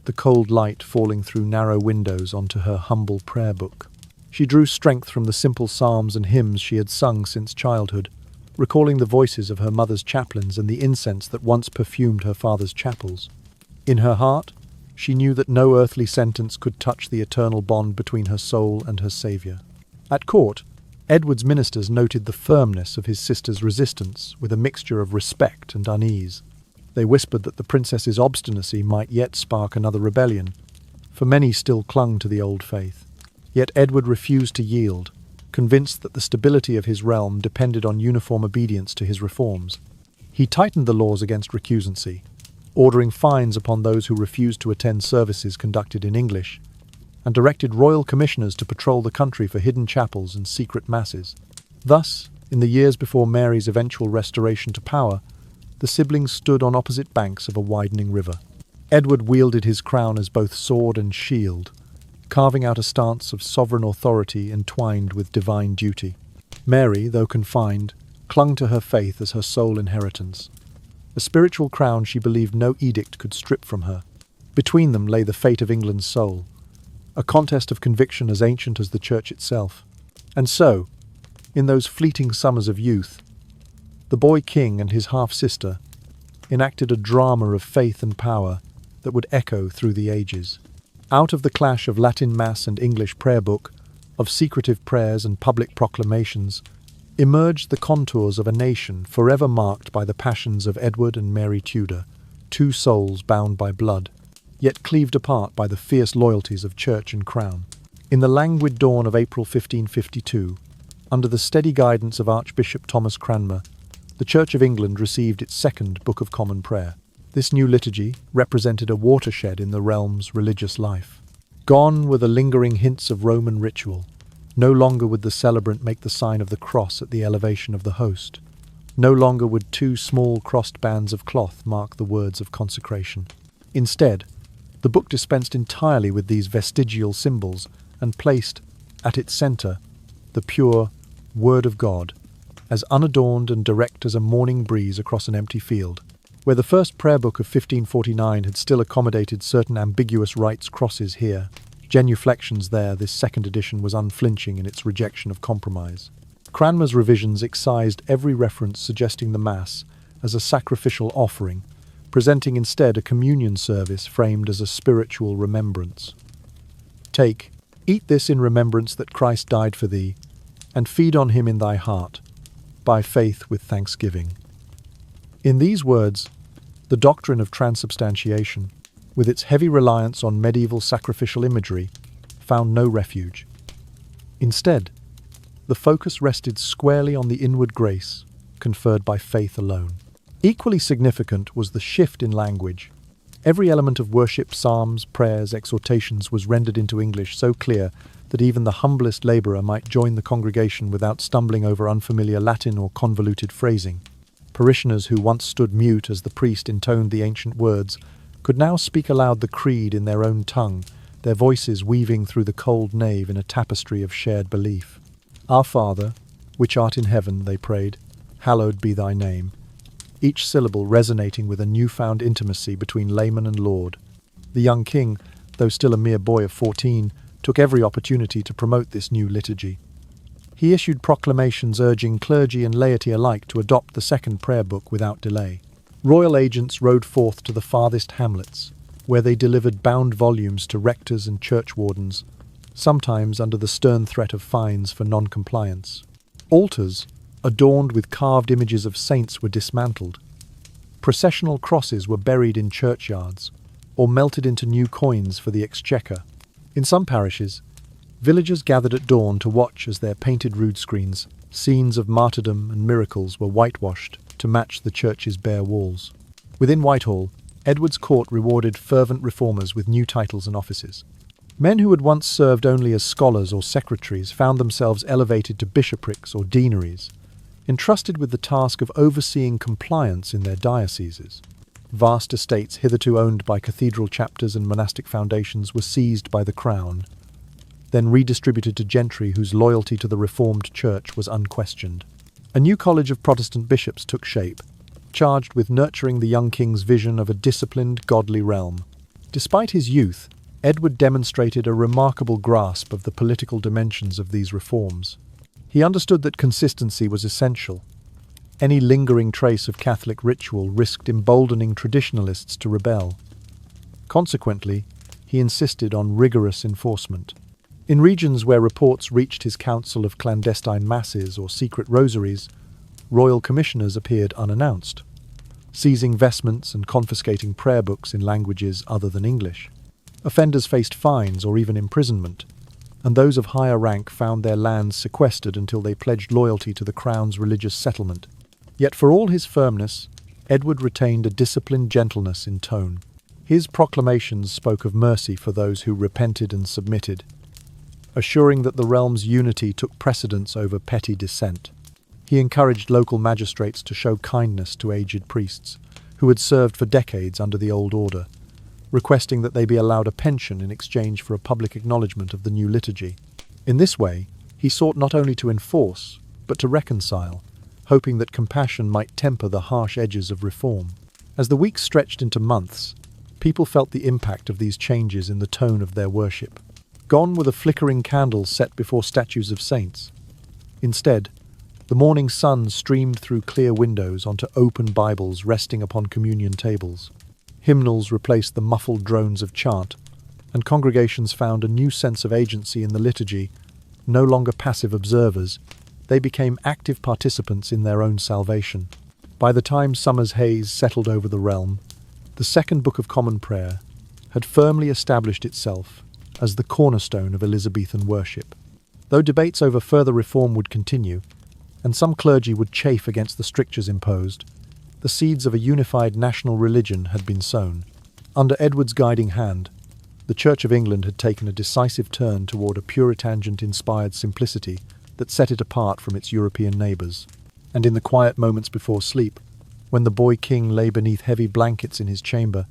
[SPEAKER 1] the cold light falling through narrow windows onto her humble prayer book. She drew strength from the simple psalms and hymns she had sung since childhood, recalling the voices of her mother's chaplains and the incense that once perfumed her father's chapels. In her heart, she knew that no earthly sentence could touch the eternal bond between her soul and her Saviour. At court, Edward's ministers noted the firmness of his sister's resistance with a mixture of respect and unease. They whispered that the princess's obstinacy might yet spark another rebellion, for many still clung to the old faith. Yet Edward refused to yield, convinced that the stability of his realm depended on uniform obedience to his reforms. He tightened the laws against recusancy, ordering fines upon those who refused to attend services conducted in English, and directed royal commissioners to patrol the country for hidden chapels and secret masses. Thus, in the years before Mary's eventual restoration to power, the siblings stood on opposite banks of a widening river. Edward wielded his crown as both sword and shield, carving out a stance of sovereign authority entwined with divine duty. Mary, though confined, clung to her faith as her sole inheritance, a spiritual crown she believed no edict could strip from her. Between them lay the fate of England's soul, a contest of conviction as ancient as the Church itself. And so, in those fleeting summers of youth, the boy king and his half-sister enacted a drama of faith and power that would echo through the ages. Out of the clash of Latin Mass and English prayer book, of secretive prayers and public proclamations, emerged the contours of a nation forever marked by the passions of Edward and Mary Tudor, two souls bound by blood, yet cleaved apart by the fierce loyalties of church and crown. In the languid dawn of April 1552, under the steady guidance of Archbishop Thomas Cranmer, the Church of England received its second Book of Common Prayer. This new liturgy represented a watershed in the realm's religious life. Gone were the lingering hints of Roman ritual. No longer would the celebrant make the sign of the cross at the elevation of the host. No longer would two small crossed bands of cloth mark the words of consecration. Instead, the book dispensed entirely with these vestigial symbols and placed, at its centre, the pure Word of God, as unadorned and direct as a morning breeze across an empty field. Where the first prayer book of 1549 had still accommodated certain ambiguous rites crosses here, genuflections there, this second edition was unflinching in its rejection of compromise. Cranmer's revisions excised every reference suggesting the Mass as a sacrificial offering, presenting instead a communion service framed as a spiritual remembrance. Take, eat this in remembrance that Christ died for thee, and feed on him in thy heart, by faith with thanksgiving. In these words, the doctrine of transubstantiation, with its heavy reliance on medieval sacrificial imagery, found no refuge. Instead, the focus rested squarely on the inward grace conferred by faith alone. Equally significant was the shift in language. Every element of worship, psalms, prayers, exhortations was rendered into English so clear that even the humblest labourer might join the congregation without stumbling over unfamiliar Latin or convoluted phrasing. Parishioners who once stood mute as the priest intoned the ancient words could now speak aloud the creed in their own tongue, their voices weaving through the cold nave in a tapestry of shared belief. Our Father, which art in heaven, they prayed, hallowed be thy name, each syllable resonating with a newfound intimacy between layman and lord. The young king, though still a mere boy of 14, took every opportunity to promote this new liturgy. He issued proclamations urging clergy and laity alike to adopt the second prayer book without delay. Royal agents rode forth to the farthest hamlets, where they delivered bound volumes to rectors and churchwardens, sometimes under the stern threat of fines for non-compliance. Altars, adorned with carved images of saints, were dismantled. Processional crosses were buried in churchyards, or melted into new coins for the exchequer. In some parishes, villagers gathered at dawn to watch as their painted rood screens, scenes of martyrdom and miracles, were whitewashed to match the church's bare walls. Within Whitehall, Edward's court rewarded fervent reformers with new titles and offices. Men who had once served only as scholars or secretaries found themselves elevated to bishoprics or deaneries, entrusted with the task of overseeing compliance in their dioceses. Vast estates hitherto owned by cathedral chapters and monastic foundations were seized by the crown, then redistributed to gentry whose loyalty to the Reformed Church was unquestioned. A new college of Protestant bishops took shape, charged with nurturing the young king's vision of a disciplined, godly realm. Despite his youth, Edward demonstrated a remarkable grasp of the political dimensions of these reforms. He understood that consistency was essential. Any lingering trace of Catholic ritual risked emboldening traditionalists to rebel. Consequently, he insisted on rigorous enforcement. In regions where reports reached his council of clandestine masses or secret rosaries, royal commissioners appeared unannounced, seizing vestments and confiscating prayer books in languages other than English. Offenders faced fines or even imprisonment, and those of higher rank found their lands sequestered until they pledged loyalty to the crown's religious settlement. Yet for all his firmness, Edward retained a disciplined gentleness in tone. His proclamations spoke of mercy for those who repented and submitted, assuring that the realm's unity took precedence over petty dissent. He encouraged local magistrates to show kindness to aged priests, who had served for decades under the old order, requesting that they be allowed a pension in exchange for a public acknowledgement of the new liturgy. In this way, he sought not only to enforce, but to reconcile, hoping that compassion might temper the harsh edges of reform. As the weeks stretched into months, people felt the impact of these changes in the tone of their worship. Gone were the flickering candles set before statues of saints. Instead, the morning sun streamed through clear windows onto open Bibles resting upon communion tables. Hymnals replaced the muffled drones of chant, and congregations found a new sense of agency in the liturgy. No longer passive observers, they became active participants in their own salvation. By the time summer's haze settled over the realm, the Second Book of Common Prayer had firmly established itself as the cornerstone of Elizabethan worship. Though debates over further reform would continue, and some clergy would chafe against the strictures imposed, the seeds of a unified national religion had been sown. Under Edward's guiding hand, the Church of England had taken a decisive turn toward a Puritan-inspired simplicity that set it apart from its European neighbours. And in the quiet moments before sleep, when the boy king lay beneath heavy blankets in his chamber,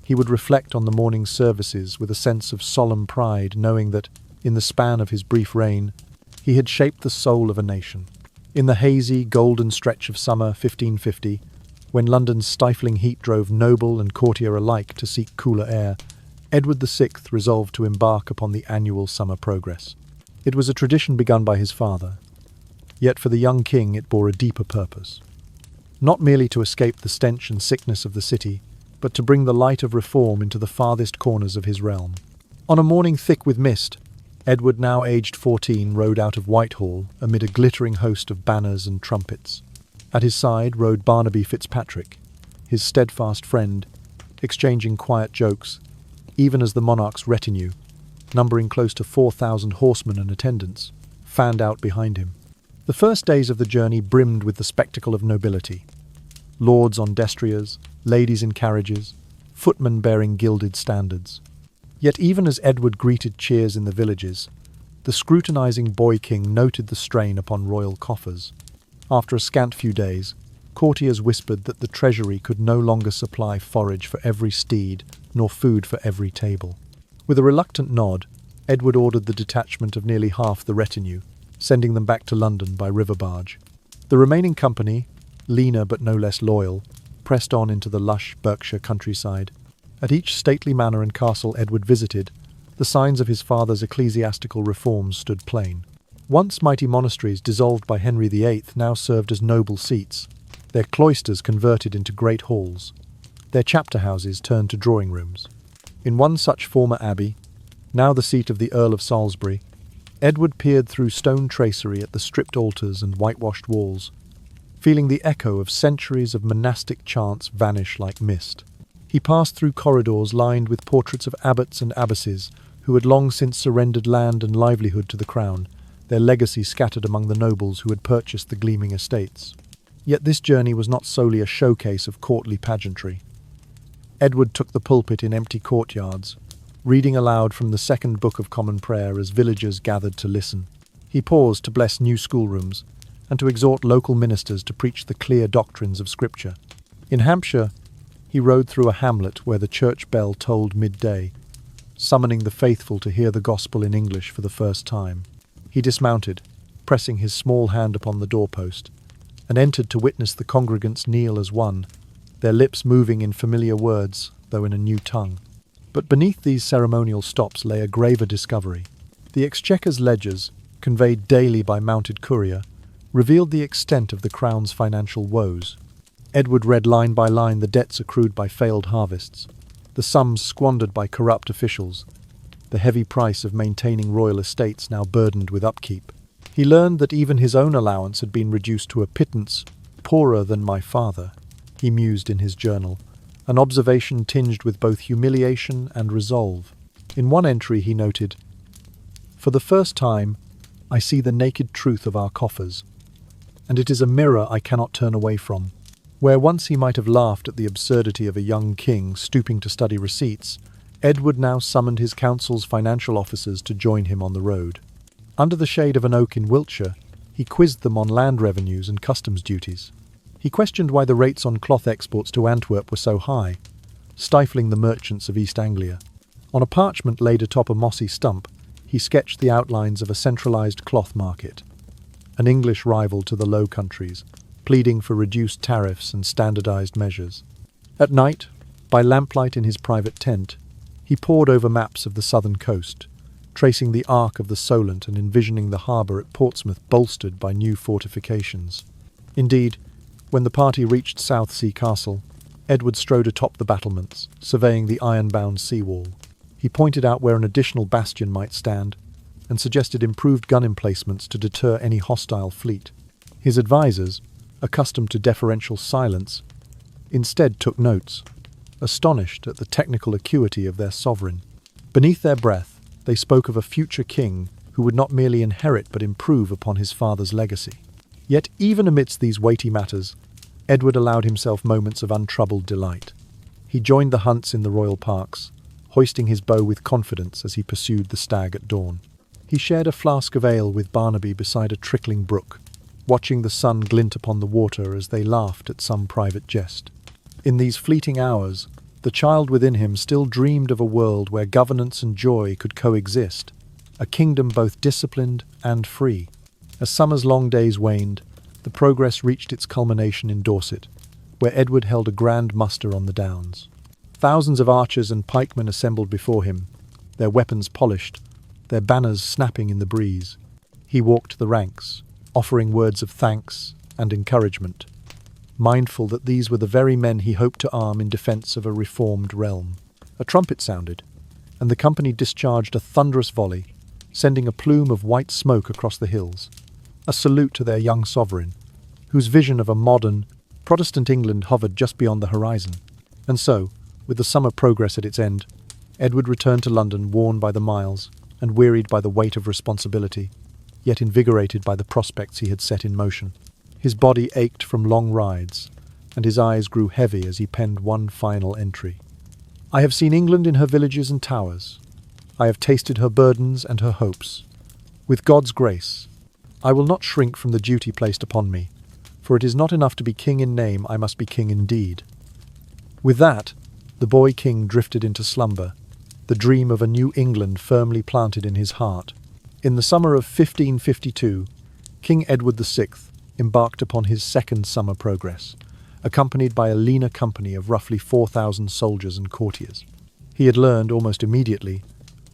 [SPEAKER 1] he would reflect on the morning's services with a sense of solemn pride, knowing that, in the span of his brief reign, he had shaped the soul of a nation. In the hazy, golden stretch of summer 1550, when London's stifling heat drove noble and courtier alike to seek cooler air, Edward VI resolved to embark upon the annual summer progress. It was a tradition begun by his father, yet for the young king it bore a deeper purpose. Not merely to escape the stench and sickness of the city, but to bring the light of reform into the farthest corners of his realm. On a morning thick with mist, Edward, now aged 14, rode out of Whitehall amid a glittering host of banners and trumpets. At his side rode Barnaby Fitzpatrick, his steadfast friend, exchanging quiet jokes, even as the monarch's retinue, numbering close to 4,000 horsemen and attendants, fanned out behind him. The first days of the journey brimmed with the spectacle of nobility. Lords on destriers, ladies in carriages, footmen bearing gilded standards. Yet even as Edward greeted cheers in the villages, the scrutinizing boy king noted the strain upon royal coffers. After a scant few days, courtiers whispered that the treasury could no longer supply forage for every steed, nor food for every table. With a reluctant nod, Edward ordered the detachment of nearly half the retinue, sending them back to London by river barge. The remaining company, leaner but no less loyal, pressed on into the lush Berkshire countryside. At each stately manor and castle Edward visited, the signs of his father's ecclesiastical reforms stood plain. Once mighty monasteries dissolved by Henry VIII now served as noble seats, their cloisters converted into great halls, their chapter houses turned to drawing rooms. In one such former abbey, now the seat of the Earl of Salisbury, Edward peered through stone tracery at the stripped altars and whitewashed walls, feeling the echo of centuries of monastic chants vanish like mist. He passed through corridors lined with portraits of abbots and abbesses who had long since surrendered land and livelihood to the crown, their legacy scattered among the nobles who had purchased the gleaming estates. Yet this journey was not solely a showcase of courtly pageantry. Edward took the pulpit in empty courtyards, reading aloud from the Second Book of Common Prayer as villagers gathered to listen. He paused to bless new schoolrooms and to exhort local ministers to preach the clear doctrines of Scripture. In Hampshire, he rode through a hamlet where the church bell tolled midday, summoning the faithful to hear the gospel in English for the first time. He dismounted, pressing his small hand upon the doorpost, and entered to witness the congregants kneel as one, their lips moving in familiar words, though in a new tongue. But beneath these ceremonial stops lay a graver discovery. The Exchequer's ledgers, conveyed daily by mounted courier, revealed the extent of the crown's financial woes. Edward read line by line the debts accrued by failed harvests, the sums squandered by corrupt officials, the heavy price of maintaining royal estates now burdened with upkeep. He learned that even his own allowance had been reduced to a pittance poorer than my father, he mused in his journal, an observation tinged with both humiliation and resolve. In one entry he noted, "For the first time, I see the naked truth of our coffers, and it is a mirror I cannot turn away from." Where once he might have laughed at the absurdity of a young king stooping to study receipts, Edward now summoned his council's financial officers to join him on the road. Under the shade of an oak in Wiltshire, he quizzed them on land revenues and customs duties. He questioned why the rates on cloth exports to Antwerp were so high, stifling the merchants of East Anglia. On a parchment laid atop a mossy stump, he sketched the outlines of a centralised cloth market, an English rival to the Low Countries, pleading for reduced tariffs and standardised measures. At night, by lamplight in his private tent, he pored over maps of the southern coast, tracing the arc of the Solent and envisioning the harbour at Portsmouth bolstered by new fortifications. Indeed, when the party reached Southsea Castle, Edward strode atop the battlements, surveying the iron-bound seawall. He pointed out where an additional bastion might stand, and suggested improved gun emplacements to deter any hostile fleet. His advisers, accustomed to deferential silence, instead took notes, astonished at the technical acuity of their sovereign. Beneath their breath, they spoke of a future king who would not merely inherit but improve upon his father's legacy. Yet even amidst these weighty matters, Edward allowed himself moments of untroubled delight. He joined the hunts in the royal parks, hoisting his bow with confidence as he pursued the stag at dawn. He shared a flask of ale with Barnaby beside a trickling brook, watching the sun glint upon the water as they laughed at some private jest. In these fleeting hours, the child within him still dreamed of a world where governance and joy could coexist, a kingdom both disciplined and free. As summer's long days waned, the progress reached its culmination in Dorset, where Edward held a grand muster on the downs. Thousands of archers and pikemen assembled before him, their weapons polished, their banners snapping in the breeze. He walked the ranks, offering words of thanks and encouragement, mindful that these were the very men he hoped to arm in defence of a reformed realm. A trumpet sounded, and the company discharged a thunderous volley, sending a plume of white smoke across the hills, a salute to their young sovereign, whose vision of a modern, Protestant England hovered just beyond the horizon. And so, with the summer progress at its end, Edward returned to London worn by the miles and wearied by the weight of responsibility, yet invigorated by the prospects he had set in motion. His body ached from long rides, and his eyes grew heavy as he penned one final entry. "I have seen England in her villages and towers. I have tasted her burdens and her hopes. With God's grace, I will not shrink from the duty placed upon me, for it is not enough to be king in name, I must be king in deed." With that, the boy king drifted into slumber, the dream of a new England firmly planted in his heart. In the summer of 1552, King Edward VI embarked upon his second summer progress, accompanied by a leaner company of roughly 4,000 soldiers and courtiers. He had learned almost immediately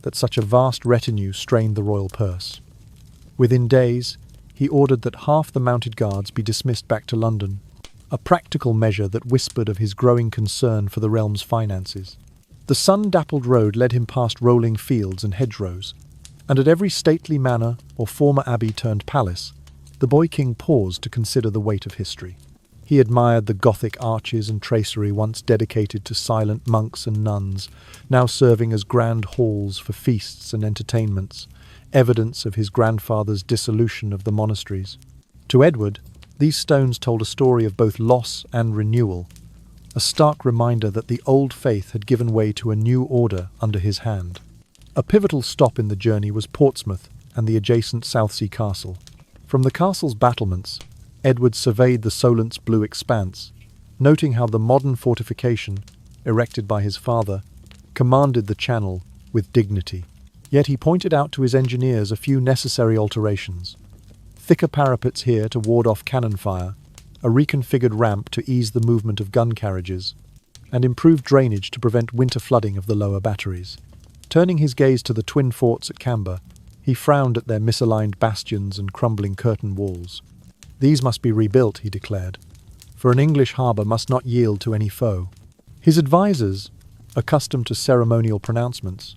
[SPEAKER 1] that such a vast retinue strained the royal purse. Within days, he ordered that half the mounted guards be dismissed back to London, a practical measure that whispered of his growing concern for the realm's finances. The sun-dappled road led him past rolling fields and hedgerows, and at every stately manor or former abbey turned palace, the boy king paused to consider the weight of history. He admired the Gothic arches and tracery once dedicated to silent monks and nuns, now serving as grand halls for feasts and entertainments, evidence of his grandfather's dissolution of the monasteries. To Edward, these stones told a story of both loss and renewal, a stark reminder that the old faith had given way to a new order under his hand. A pivotal stop in the journey was Portsmouth and the adjacent Southsea Castle. From the castle's battlements, Edward surveyed the Solent's blue expanse, noting how the modern fortification, erected by his father, commanded the channel with dignity. Yet he pointed out to his engineers a few necessary alterations. Thicker parapets here to ward off cannon fire, a reconfigured ramp to ease the movement of gun carriages, and improved drainage to prevent winter flooding of the lower batteries. Turning his gaze to the twin forts at Camber, he frowned at their misaligned bastions and crumbling curtain walls. These must be rebuilt, he declared, for an English harbour must not yield to any foe. His advisers, accustomed to ceremonial pronouncements,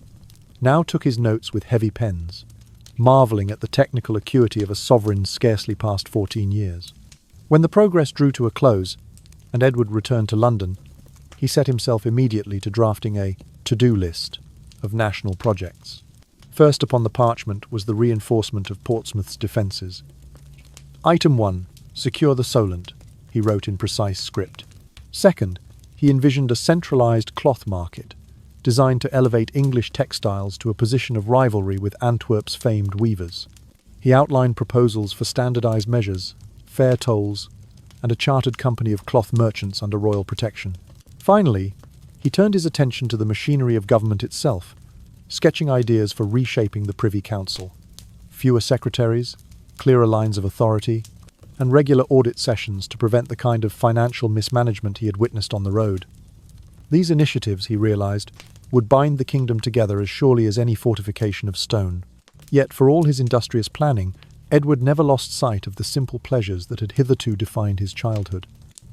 [SPEAKER 1] now took his notes with heavy pens, marvelling at the technical acuity of a sovereign scarcely past 14 years. When the progress drew to a close, and Edward returned to London, he set himself immediately to drafting a to-do list of national projects. First upon the parchment was the reinforcement of Portsmouth's defences. Item 1. Secure the Solent, he wrote in precise script. Second, he envisioned a centralised cloth market, designed to elevate English textiles to a position of rivalry with Antwerp's famed weavers. He outlined proposals for standardised measures, fair tolls, and a chartered company of cloth merchants under royal protection. Finally, he turned his attention to the machinery of government itself, sketching ideas for reshaping the Privy Council. Fewer secretaries, clearer lines of authority, and regular audit sessions to prevent the kind of financial mismanagement he had witnessed on the road. These initiatives, he realised, would bind the kingdom together as surely as any fortification of stone. Yet, for all his industrious planning, Edward never lost sight of the simple pleasures that had hitherto defined his childhood.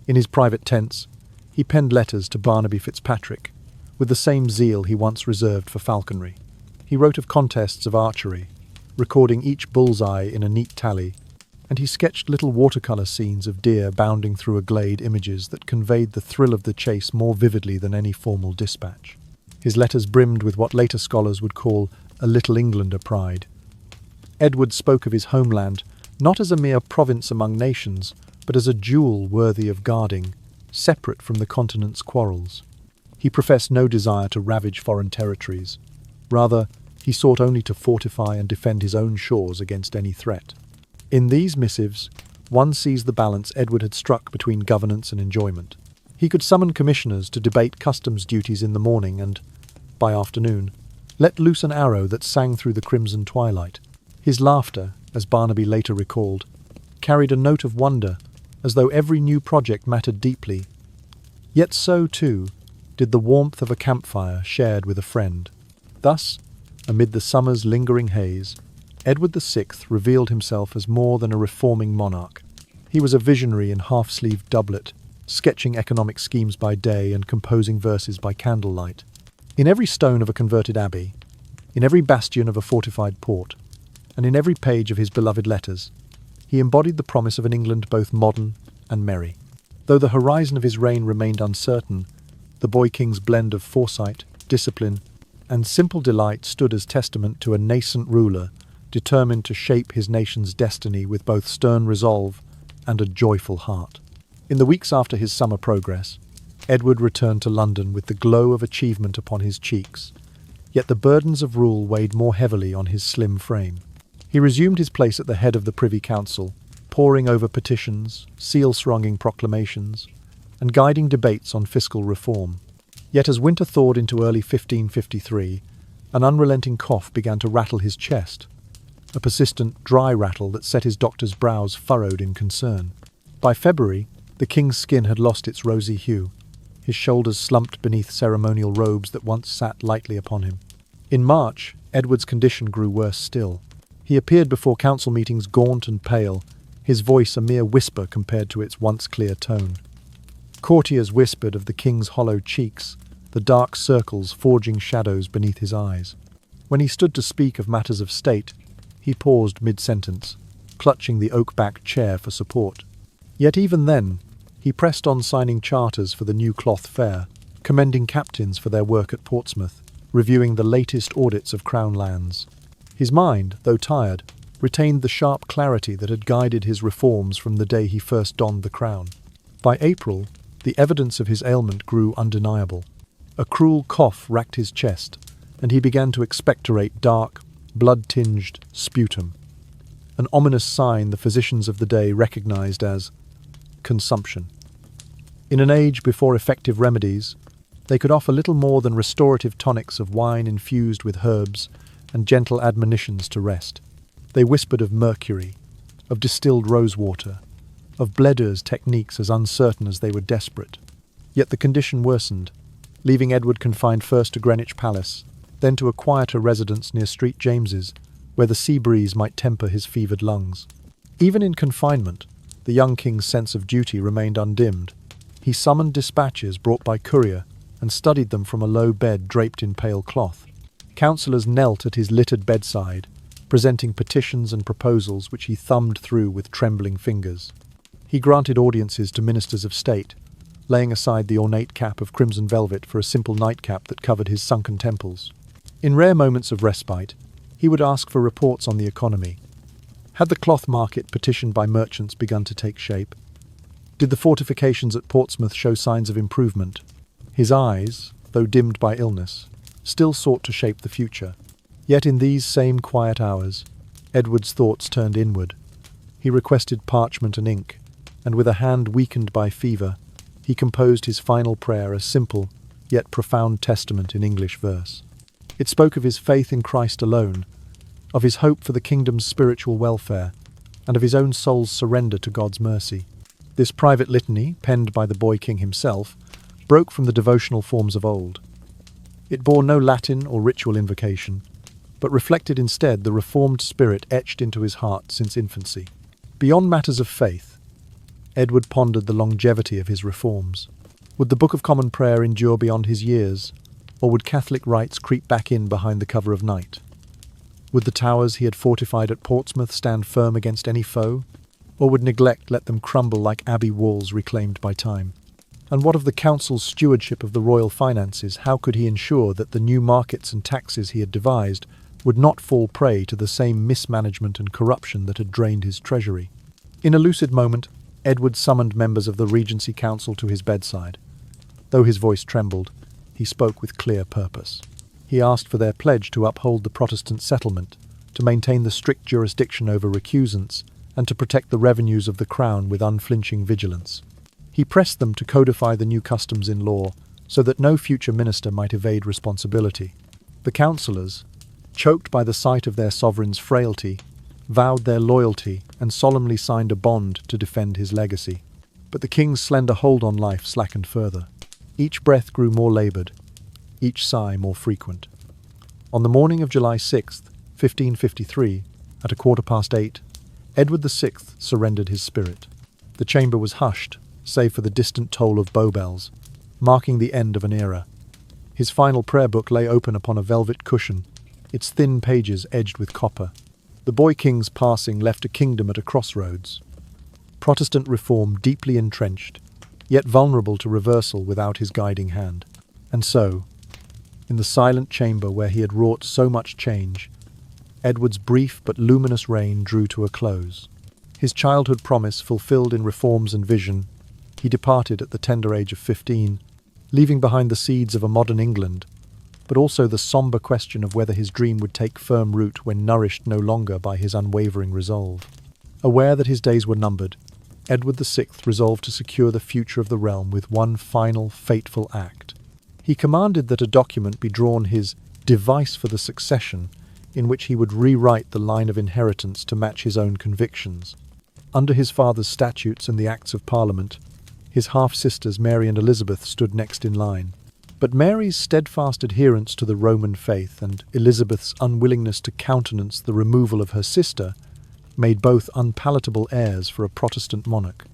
[SPEAKER 1] In his private tents, he penned letters to Barnaby Fitzpatrick, with the same zeal he once reserved for falconry. He wrote of contests of archery, recording each bullseye in a neat tally, and he sketched little watercolour scenes of deer bounding through a glade, images that conveyed the thrill of the chase more vividly than any formal dispatch. His letters brimmed with what later scholars would call a Little Englander pride. Edward spoke of his homeland not as a mere province among nations, but as a jewel worthy of guarding, separate from the continent's quarrels. He professed no desire to ravage foreign territories. Rather, he sought only to fortify and defend his own shores against any threat. In these missives, one sees the balance Edward had struck between governance and enjoyment. He could summon commissioners to debate customs duties in the morning and, by afternoon, let loose an arrow that sang through the crimson twilight. His laughter, as Barnaby later recalled, carried a note of wonder, as though every new project mattered deeply. Yet so, too, did the warmth of a campfire shared with a friend. Thus, amid the summer's lingering haze, Edward VI revealed himself as more than a reforming monarch. He was a visionary in half-sleeved doublet, sketching economic schemes by day and composing verses by candlelight. In every stone of a converted abbey, in every bastion of a fortified port, and in every page of his beloved letters, he embodied the promise of an England both modern and merry. Though the horizon of his reign remained uncertain, the boy king's blend of foresight, discipline, and simple delight stood as testament to a nascent ruler determined to shape his nation's destiny with both stern resolve and a joyful heart. In the weeks after his summer progress, Edward returned to London with the glow of achievement upon his cheeks, yet the burdens of rule weighed more heavily on his slim frame. He resumed his place at the head of the Privy Council, poring over petitions, seal-thronging proclamations, and guiding debates on fiscal reform. Yet as winter thawed into early 1553, an unrelenting cough began to rattle his chest, a persistent, dry rattle that set his doctor's brows furrowed in concern. By February, the king's skin had lost its rosy hue. His shoulders slumped beneath ceremonial robes that once sat lightly upon him. In March, Edward's condition grew worse still. He appeared before council meetings gaunt and pale, his voice a mere whisper compared to its once clear tone. Courtiers whispered of the king's hollow cheeks, the dark circles forging shadows beneath his eyes. When he stood to speak of matters of state, he paused mid-sentence, clutching the oak-backed chair for support. Yet even then, he pressed on signing charters for the new cloth fair, commending captains for their work at Portsmouth, reviewing the latest audits of Crown lands. His mind, though tired, retained the sharp clarity that had guided his reforms from the day he first donned the crown. By April, the evidence of his ailment grew undeniable. A cruel cough racked his chest, and he began to expectorate dark, blood-tinged sputum, an ominous sign the physicians of the day recognized as consumption. In an age before effective remedies, they could offer little more than restorative tonics of wine infused with herbs and gentle admonitions to rest. They whispered of mercury, of distilled rosewater, of Bledur's techniques as uncertain as they were desperate. Yet the condition worsened, leaving Edward confined first to Greenwich Palace, then to a quieter residence near St. James's, where the sea breeze might temper his fevered lungs. Even in confinement, the young king's sense of duty remained undimmed. He summoned dispatches brought by courier and studied them from a low bed draped in pale cloth. Councillors knelt at his littered bedside, presenting petitions and proposals which he thumbed through with trembling fingers. He granted audiences to ministers of state, laying aside the ornate cap of crimson velvet for a simple nightcap that covered his sunken temples. In rare moments of respite, he would ask for reports on the economy. Had the cloth market petitioned by merchants begun to take shape? Did the fortifications at Portsmouth show signs of improvement? His eyes, though dimmed by illness, still sought to shape the future. Yet in these same quiet hours, Edward's thoughts turned inward. He requested parchment and ink, and with a hand weakened by fever, he composed his final prayer, a simple, yet profound testament in English verse. It spoke of his faith in Christ alone, of his hope for the kingdom's spiritual welfare, and of his own soul's surrender to God's mercy. This private litany, penned by the boy king himself, broke from the devotional forms of old. It bore no Latin or ritual invocation, but reflected instead the reformed spirit etched into his heart since infancy. Beyond matters of faith, Edward pondered the longevity of his reforms. Would the Book of Common Prayer endure beyond his years, or would Catholic rites creep back in behind the cover of night? Would the towers he had fortified at Portsmouth stand firm against any foe, or would neglect let them crumble like abbey walls reclaimed by time? And what of the council's stewardship of the royal finances? How could he ensure that the new markets and taxes he had devised would not fall prey to the same mismanagement and corruption that had drained his treasury? In a lucid moment, Edward summoned members of the Regency Council to his bedside. Though his voice trembled, he spoke with clear purpose. He asked for their pledge to uphold the Protestant settlement, to maintain the strict jurisdiction over recusants, and to protect the revenues of the crown with unflinching vigilance. He pressed them to codify the new customs in law, so that no future minister might evade responsibility. The councillors, choked by the sight of their sovereign's frailty, vowed their loyalty and solemnly signed a bond to defend his legacy. But the king's slender hold on life slackened further. Each breath grew more laboured, each sigh more frequent. On the morning of July 6th, 1553, at 8:15, Edward VI surrendered his spirit. The chamber was hushed, save for the distant toll of bow bells, marking the end of an era. His final prayer book lay open upon a velvet cushion, its thin pages edged with copper. The boy king's passing left a kingdom at a crossroads. Protestant reform deeply entrenched, yet vulnerable to reversal without his guiding hand. And so, in the silent chamber where he had wrought so much change, Edward's brief but luminous reign drew to a close. His childhood promise fulfilled in reforms and vision, he departed at the tender age of 15, leaving behind the seeds of a modern England, but also the sombre question of whether his dream would take firm root when nourished no longer by his unwavering resolve. Aware that his days were numbered, Edward VI resolved to secure the future of the realm with one final, fateful act. He commanded that a document be drawn, his device for the succession, in which he would rewrite the line of inheritance to match his own convictions. Under his father's statutes and the Acts of Parliament, his half-sisters Mary and Elizabeth stood next in line. But Mary's steadfast adherence to the Roman faith and Elizabeth's unwillingness to countenance the removal of her sister made both unpalatable heirs for a Protestant monarch.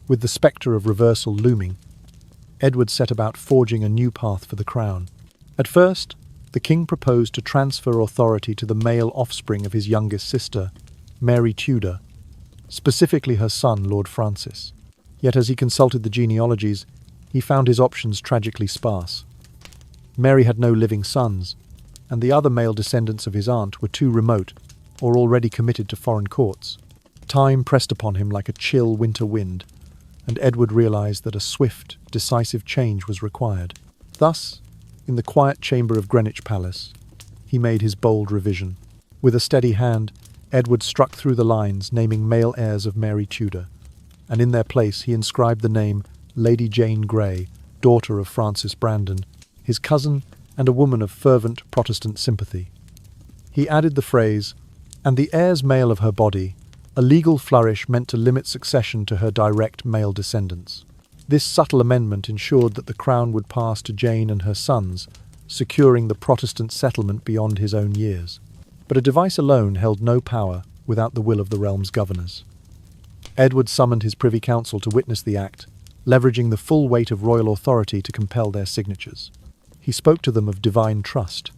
[SPEAKER 1] With the spectre of reversal looming, Edward set about forging a new path for the crown. At first, the king proposed to transfer authority to the male offspring of his youngest sister, Mary Tudor, specifically her son, Lord Francis. Yet as he consulted the genealogies, he found his options tragically sparse. Mary had no living sons, and the other male descendants of his aunt were too remote or already committed to foreign courts. Time pressed upon him like a chill winter wind, and Edward realized that a swift, decisive change was required. Thus, in the quiet chamber of Greenwich Palace, he made his bold revision. With a steady hand, Edward struck through the lines, naming male heirs of Mary Tudor, and in their place he inscribed the name Lady Jane Grey, daughter of Francis Brandon, his cousin and a woman of fervent Protestant sympathy. He added the phrase, "and the heirs male of her body," a legal flourish meant to limit succession to her direct male descendants. This subtle amendment ensured that the crown would pass to Jane and her sons, securing the Protestant settlement beyond his own years. But a device alone held no power without the will of the realm's governors. Edward summoned his Privy Council to witness the act, leveraging the full weight of royal authority to compel their signatures. He spoke to them of divine trust,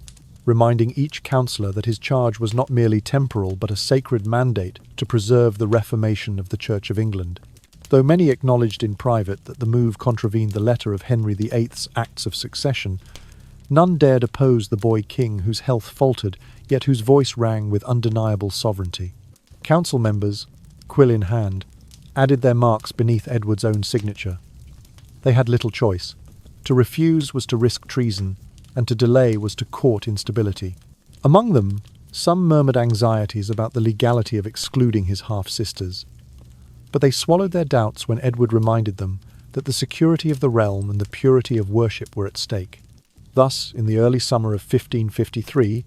[SPEAKER 1] reminding each councillor that his charge was not merely temporal but a sacred mandate to preserve the reformation of the Church of England. Though many acknowledged in private that the move contravened the letter of Henry VIII's Acts of Succession, none dared oppose the boy king whose health faltered, yet whose voice rang with undeniable sovereignty. Council members, quill in hand, added their marks beneath Edward's own signature. They had little choice. To refuse was to risk treason, and to delay was to court instability. Among them, some murmured anxieties about the legality of excluding his half-sisters. But they swallowed their doubts when Edward reminded them that the security of the realm and the purity of worship were at stake. Thus, in the early summer of 1553,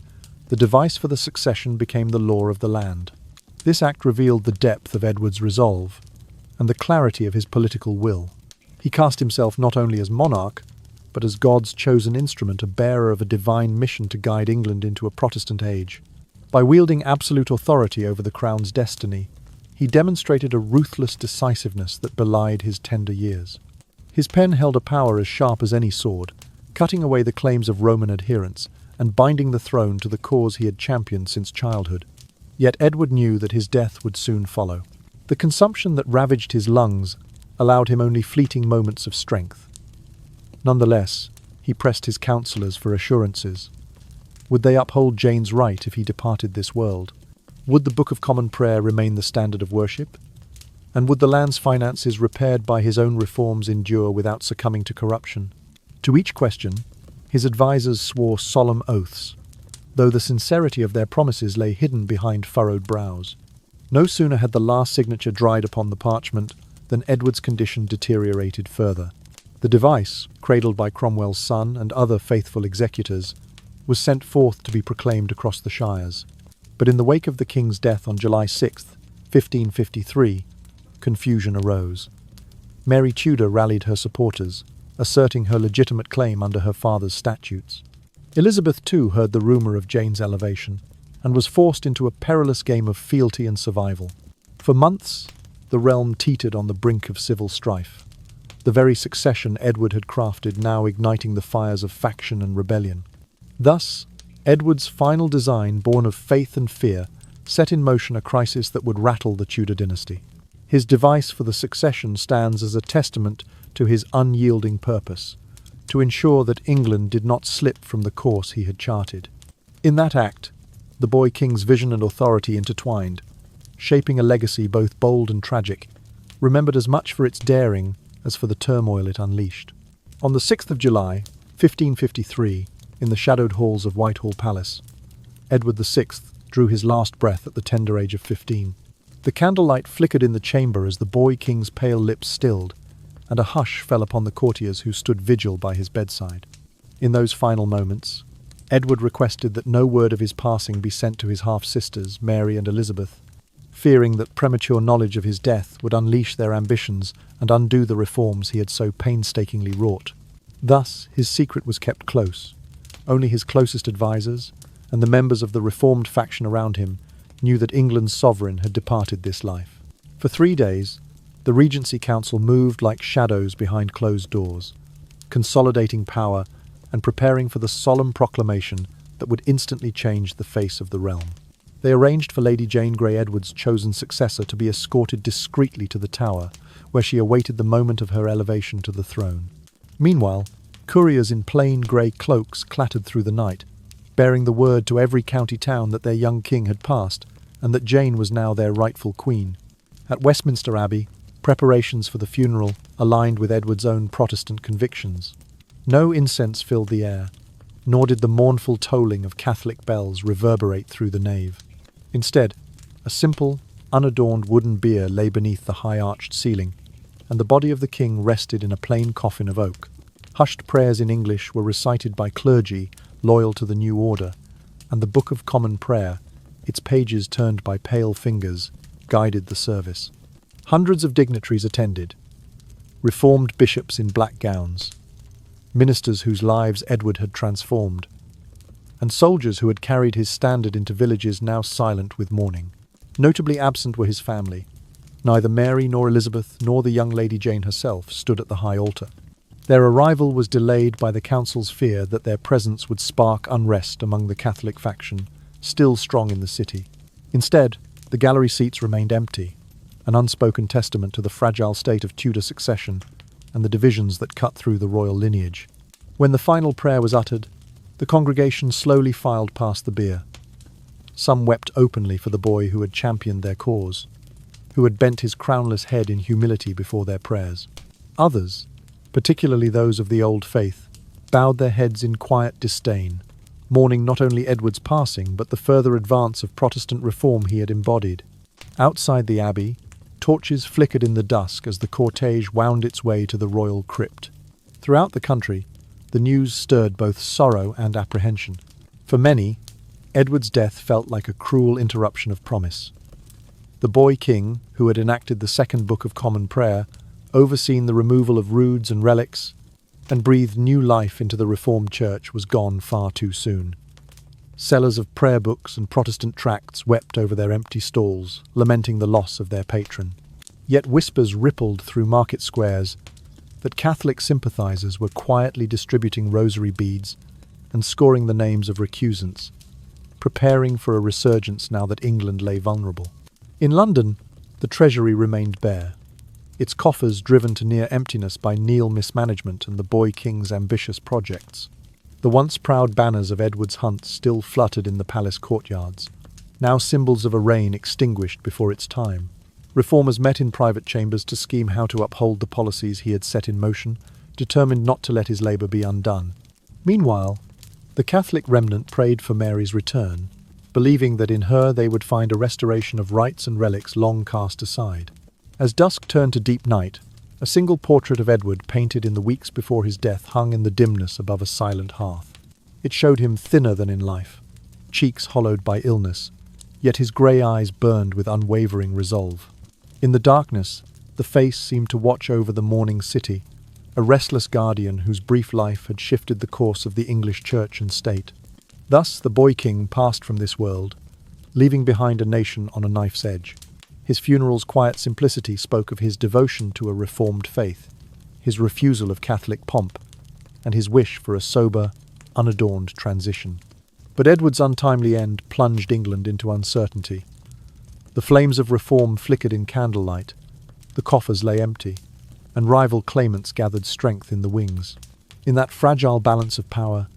[SPEAKER 1] the device for the succession became the law of the land. This act revealed the depth of Edward's resolve and the clarity of his political will. He cast himself not only as monarch, but as God's chosen instrument, a bearer of a divine mission to guide England into a Protestant age. By wielding absolute authority over the crown's destiny, he demonstrated a ruthless decisiveness that belied his tender years. His pen held a power as sharp as any sword, cutting away the claims of Roman adherents and binding the throne to the cause he had championed since childhood. Yet Edward knew that his death would soon follow. The consumption that ravaged his lungs allowed him only fleeting moments of strength. Nonetheless, he pressed his counsellors for assurances. Would they uphold Jane's right if he departed this world? Would the Book of Common Prayer remain the standard of worship? And would the land's finances, repaired by his own reforms, endure without succumbing to corruption? To each question, his advisers swore solemn oaths, though the sincerity of their promises lay hidden behind furrowed brows. No sooner had the last signature dried upon the parchment than Edward's condition deteriorated further. The device, cradled by Cromwell's son and other faithful executors, was sent forth to be proclaimed across the shires. But in the wake of the king's death on July 6, 1553, confusion arose. Mary Tudor rallied her supporters, asserting her legitimate claim under her father's statutes. Elizabeth too heard the rumour of Jane's elevation, and was forced into a perilous game of fealty and survival. For months, the realm teetered on the brink of civil strife, the very succession Edward had crafted now igniting the fires of faction and rebellion. Thus, Edward's final design, born of faith and fear, set in motion a crisis that would rattle the Tudor dynasty. His device for the succession stands as a testament to his unyielding purpose, to ensure that England did not slip from the course he had charted. In that act, the boy king's vision and authority intertwined, shaping a legacy both bold and tragic, remembered as much for its daring as for the turmoil it unleashed. On the 6th of July, 1553, in the shadowed halls of Whitehall Palace, Edward VI drew his last breath at the tender age of 15. The candlelight flickered in the chamber as the boy king's pale lips stilled, and a hush fell upon the courtiers who stood vigil by his bedside. In those final moments, Edward requested that no word of his passing be sent to his half-sisters, Mary and Elizabeth, fearing that premature knowledge of his death would unleash their ambitions and undo the reforms he had so painstakingly wrought. Thus, his secret was kept close. Only his closest advisers, and the members of the reformed faction around him, knew that England's sovereign had departed this life. For 3 days, the Regency Council moved like shadows behind closed doors, consolidating power and preparing for the solemn proclamation that would instantly change the face of the realm. They arranged for Lady Jane Grey, Edward's chosen successor, to be escorted discreetly to the Tower, where she awaited the moment of her elevation to the throne. Meanwhile, couriers in plain grey cloaks clattered through the night, bearing the word to every county town that their young king had passed, and that Jane was now their rightful queen. At Westminster Abbey, preparations for the funeral aligned with Edward's own Protestant convictions. No incense filled the air, nor did the mournful tolling of Catholic bells reverberate through the nave. Instead, a simple, unadorned wooden bier lay beneath the high-arched ceiling, and the body of the king rested in a plain coffin of oak. Hushed prayers in English were recited by clergy loyal to the new order, and the Book of Common Prayer, its pages turned by pale fingers, guided the service. Hundreds of dignitaries attended, reformed bishops in black gowns, ministers whose lives Edward had transformed, and soldiers who had carried his standard into villages now silent with mourning. Notably absent were his family. Neither Mary nor Elizabeth nor the young Lady Jane herself stood at the high altar. Their arrival was delayed by the council's fear that their presence would spark unrest among the Catholic faction, still strong in the city. Instead, the gallery seats remained empty, an unspoken testament to the fragile state of Tudor succession and the divisions that cut through the royal lineage. When the final prayer was uttered, the congregation slowly filed past the bier. Some wept openly for the boy who had championed their cause, who had bent his crownless head in humility before their prayers. Others, particularly those of the old faith, bowed their heads in quiet disdain, mourning not only Edward's passing but the further advance of Protestant reform he had embodied. Outside the abbey, torches flickered in the dusk as the cortege wound its way to the royal crypt. Throughout the country, the news stirred both sorrow and apprehension. For many, Edward's death felt like a cruel interruption of promise. The boy king, who had enacted the Second Book of Common Prayer, overseen the removal of roods and relics, and breathed new life into the Reformed Church, was gone far too soon. Sellers of prayer books and Protestant tracts wept over their empty stalls, lamenting the loss of their patron. Yet whispers rippled through market squares that Catholic sympathizers were quietly distributing rosary beads and scoring the names of recusants, preparing for a resurgence now that England lay vulnerable. In London, the treasury remained bare, its coffers driven to near emptiness by Neil mismanagement and the boy king's ambitious projects. The once proud banners of Edward's hunt still fluttered in the palace courtyards, now symbols of a reign extinguished before its time. Reformers met in private chambers to scheme how to uphold the policies he had set in motion, determined not to let his labour be undone. Meanwhile, the Catholic remnant prayed for Mary's return, believing that in her they would find a restoration of rites and relics long cast aside. As dusk turned to deep night, a single portrait of Edward painted in the weeks before his death hung in the dimness above a silent hearth. It showed him thinner than in life, cheeks hollowed by illness, yet his grey eyes burned with unwavering resolve. In the darkness, the face seemed to watch over the mourning city, a restless guardian whose brief life had shifted the course of the English church and state. Thus the boy king passed from this world, leaving behind a nation on a knife's edge. His funeral's quiet simplicity spoke of his devotion to a reformed faith, his refusal of Catholic pomp, and his wish for a sober, unadorned transition. But Edward's untimely end plunged England into uncertainty. The flames of reform flickered in candlelight, the coffers lay empty, and rival claimants gathered strength in the wings. In that fragile balance of power,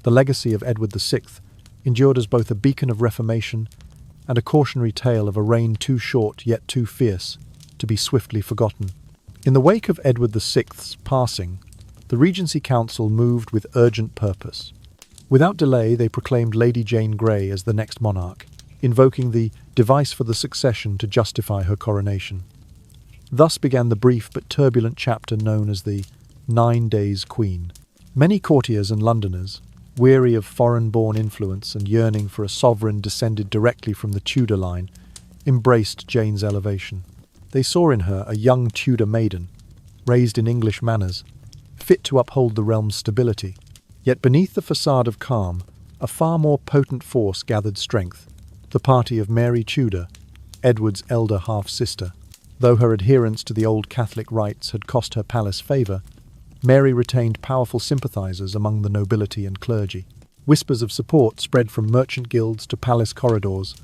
[SPEAKER 1] the legacy of Edward VI endured as both a beacon of reformation and a cautionary tale of a reign too short yet too fierce to be swiftly forgotten. In the wake of Edward VI's passing, the Regency Council moved with urgent purpose. Without delay, they proclaimed Lady Jane Grey as the next monarch, invoking the device for the succession to justify her coronation. Thus began the brief but turbulent chapter known as the 9 Days Queen. Many courtiers and Londoners, weary of foreign-born influence and yearning for a sovereign descended directly from the Tudor line, embraced Jane's elevation. They saw in her a young Tudor maiden, raised in English manners, fit to uphold the realm's stability. Yet beneath the facade of calm, a far more potent force gathered strength, the party of Mary Tudor, Edward's elder half-sister. Though her adherence to the old Catholic rites had cost her palace favour, Mary retained powerful sympathizers among the nobility and clergy. Whispers of support spread from merchant guilds to palace corridors,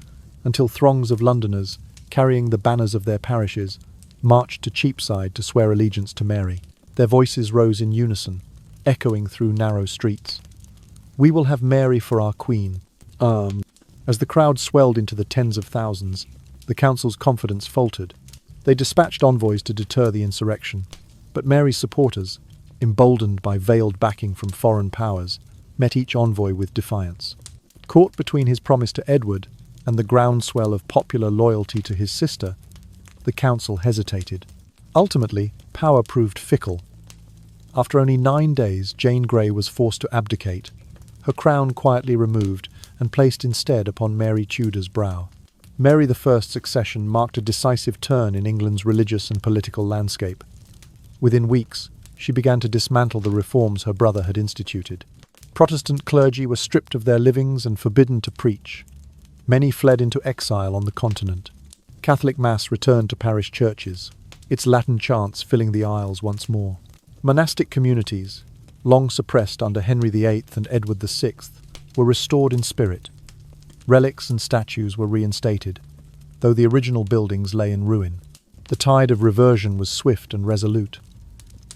[SPEAKER 1] until throngs of Londoners, carrying the banners of their parishes, marched to Cheapside to swear allegiance to Mary. Their voices rose in unison, echoing through narrow streets. "We will have Mary for our queen." As the crowd swelled into the tens of thousands, the council's confidence faltered. They dispatched envoys to deter the insurrection, but Mary's supporters, emboldened by veiled backing from foreign powers, met each envoy with defiance. Caught between his promise to Edward and the groundswell of popular loyalty to his sister, the council hesitated. Ultimately, power proved fickle. After only 9 days, Jane Grey was forced to abdicate, her crown quietly removed and placed instead upon Mary Tudor's brow. Mary I's succession marked a decisive turn in England's religious and political landscape. Within weeks, she began to dismantle the reforms her brother had instituted. Protestant clergy were stripped of their livings and forbidden to preach. Many fled into exile on the continent. Catholic Mass returned to parish churches, its Latin chants filling the aisles once more. Monastic communities, long suppressed under Henry VIII and Edward VI, were restored in spirit. Relics and statues were reinstated, though the original buildings lay in ruin. The tide of reversion was swift and resolute.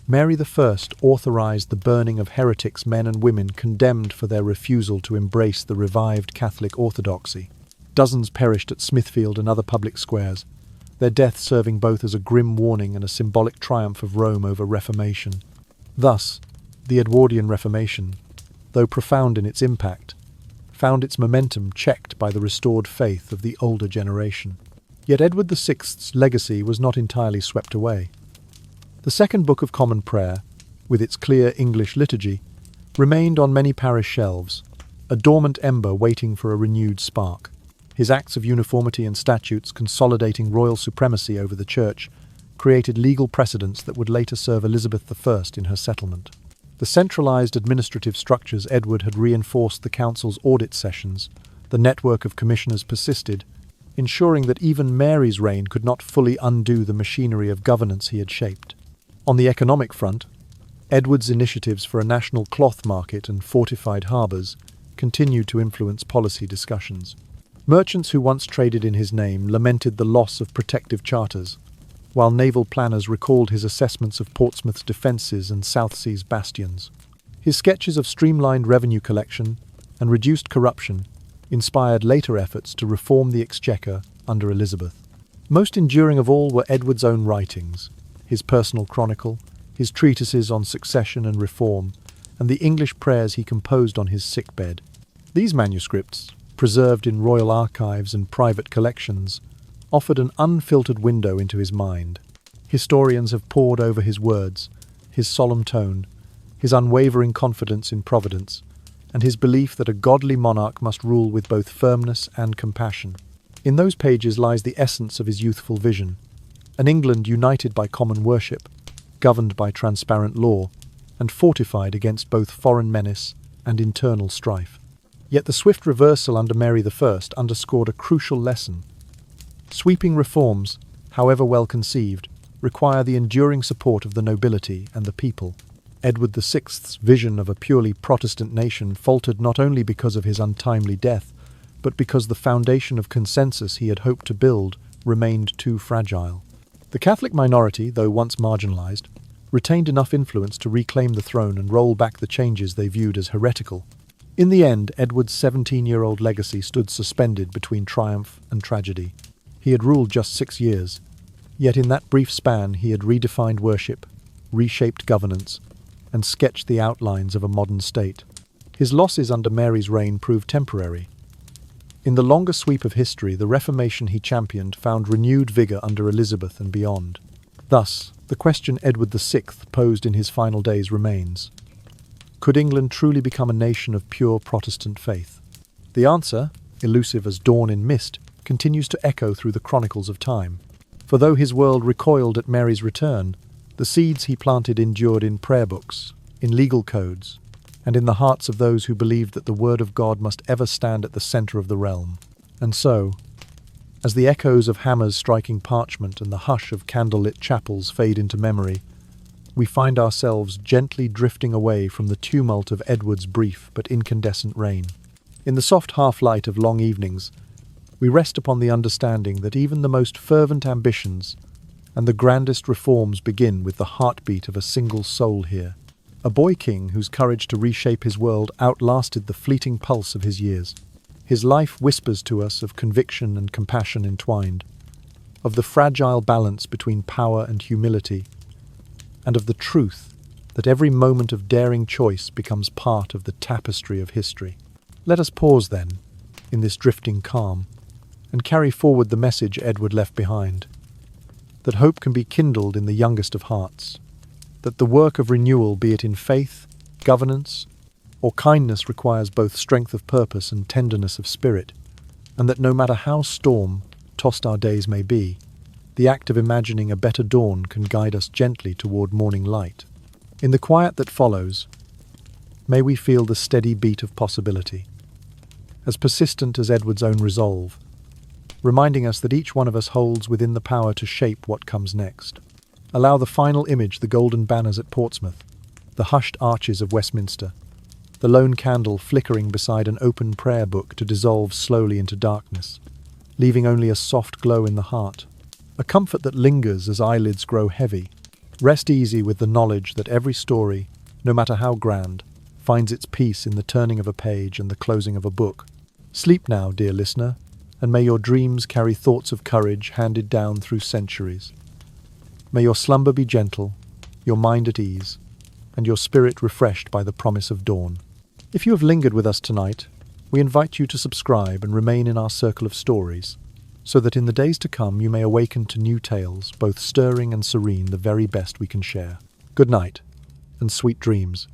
[SPEAKER 1] Mary I authorized the burning of heretics, men and women condemned for their refusal to embrace the revived Catholic orthodoxy. Dozens perished at Smithfield and other public squares, their death serving both as a grim warning and a symbolic triumph of Rome over Reformation. Thus, the Edwardian Reformation, though profound in its impact, found its momentum checked by the restored faith of the older generation. Yet Edward VI's legacy was not entirely swept away. The Second Book of Common Prayer, with its clear English liturgy, remained on many parish shelves, a dormant ember waiting for a renewed spark. His acts of uniformity and statutes consolidating royal supremacy over the Church created legal precedents that would later serve Elizabeth I in her settlement. The centralized administrative structures Edward had reinforced the council's audit sessions. The network of commissioners persisted, ensuring that even Mary's reign could not fully undo the machinery of governance he had shaped. On the economic front, Edward's initiatives for a national cloth market and fortified harbours continued to influence policy discussions. Merchants who once traded in his name lamented the loss of protective charters, while naval planners recalled his assessments of Portsmouth's defences and South Sea's bastions. His sketches of streamlined revenue collection and reduced corruption inspired later efforts to reform the exchequer under Elizabeth. Most enduring of all were Edward's own writings, his personal chronicle, his treatises on succession and reform, and the English prayers he composed on his sickbed. These manuscripts, preserved in royal archives and private collections, offered an unfiltered window into his mind. Historians have pored over his words, his solemn tone, his unwavering confidence in providence, and his belief that a godly monarch must rule with both firmness and compassion. In those pages lies the essence of his youthful vision, an England united by common worship, governed by transparent law, and fortified against both foreign menace and internal strife. Yet the swift reversal under Mary I underscored a crucial lesson. Sweeping reforms, however well conceived, require the enduring support of the nobility and the people. Edward VI's vision of a purely Protestant nation faltered not only because of his untimely death, but because the foundation of consensus he had hoped to build remained too fragile. The Catholic minority, though once marginalized, retained enough influence to reclaim the throne and roll back the changes they viewed as heretical. In the end, Edward's 17-year-old legacy stood suspended between triumph and tragedy. He had ruled just 6 years, yet in that brief span he had redefined worship, reshaped governance, and sketched the outlines of a modern state. His losses under Mary's reign proved temporary. In the longer sweep of history, the Reformation he championed found renewed vigour under Elizabeth and beyond. Thus, the question Edward VI posed in his final days remains: could England truly become a nation of pure Protestant faith? The answer, elusive as dawn in mist, continues to echo through the chronicles of time. For though his world recoiled at Mary's return, the seeds he planted endured in prayer books, in legal codes, and in the hearts of those who believed that the word of God must ever stand at the centre of the realm. And so, as the echoes of hammers striking parchment and the hush of candlelit chapels fade into memory, we find ourselves gently drifting away from the tumult of Edward's brief but incandescent reign. In the soft half-light of long evenings, we rest upon the understanding that even the most fervent ambitions and the grandest reforms begin with the heartbeat of a single soul here. A boy king whose courage to reshape his world outlasted the fleeting pulse of his years. His life whispers to us of conviction and compassion entwined, of the fragile balance between power and humility, and of the truth that every moment of daring choice becomes part of the tapestry of history. Let us pause, then, in this drifting calm, and carry forward the message Edward left behind, that hope can be kindled in the youngest of hearts, that the work of renewal, be it in faith, governance, or kindness, requires both strength of purpose and tenderness of spirit, and that no matter how storm-tossed our days may be, the act of imagining a better dawn can guide us gently toward morning light. In the quiet that follows, may we feel the steady beat of possibility, as persistent as Edward's own resolve, reminding us that each one of us holds within the power to shape what comes next. Allow the final image, the golden banners at Portsmouth, the hushed arches of Westminster, the lone candle flickering beside an open prayer book, to dissolve slowly into darkness, leaving only a soft glow in the heart, a comfort that lingers as eyelids grow heavy. Rest easy with the knowledge that every story, no matter how grand, finds its peace in the turning of a page and the closing of a book. Sleep now, dear listener, and may your dreams carry thoughts of courage handed down through centuries. May your slumber be gentle, your mind at ease, and your spirit refreshed by the promise of dawn. If you have lingered with us tonight, we invite you to subscribe and remain in our circle of stories, so that in the days to come you may awaken to new tales, both stirring and serene, the very best we can share. Good night, and sweet dreams.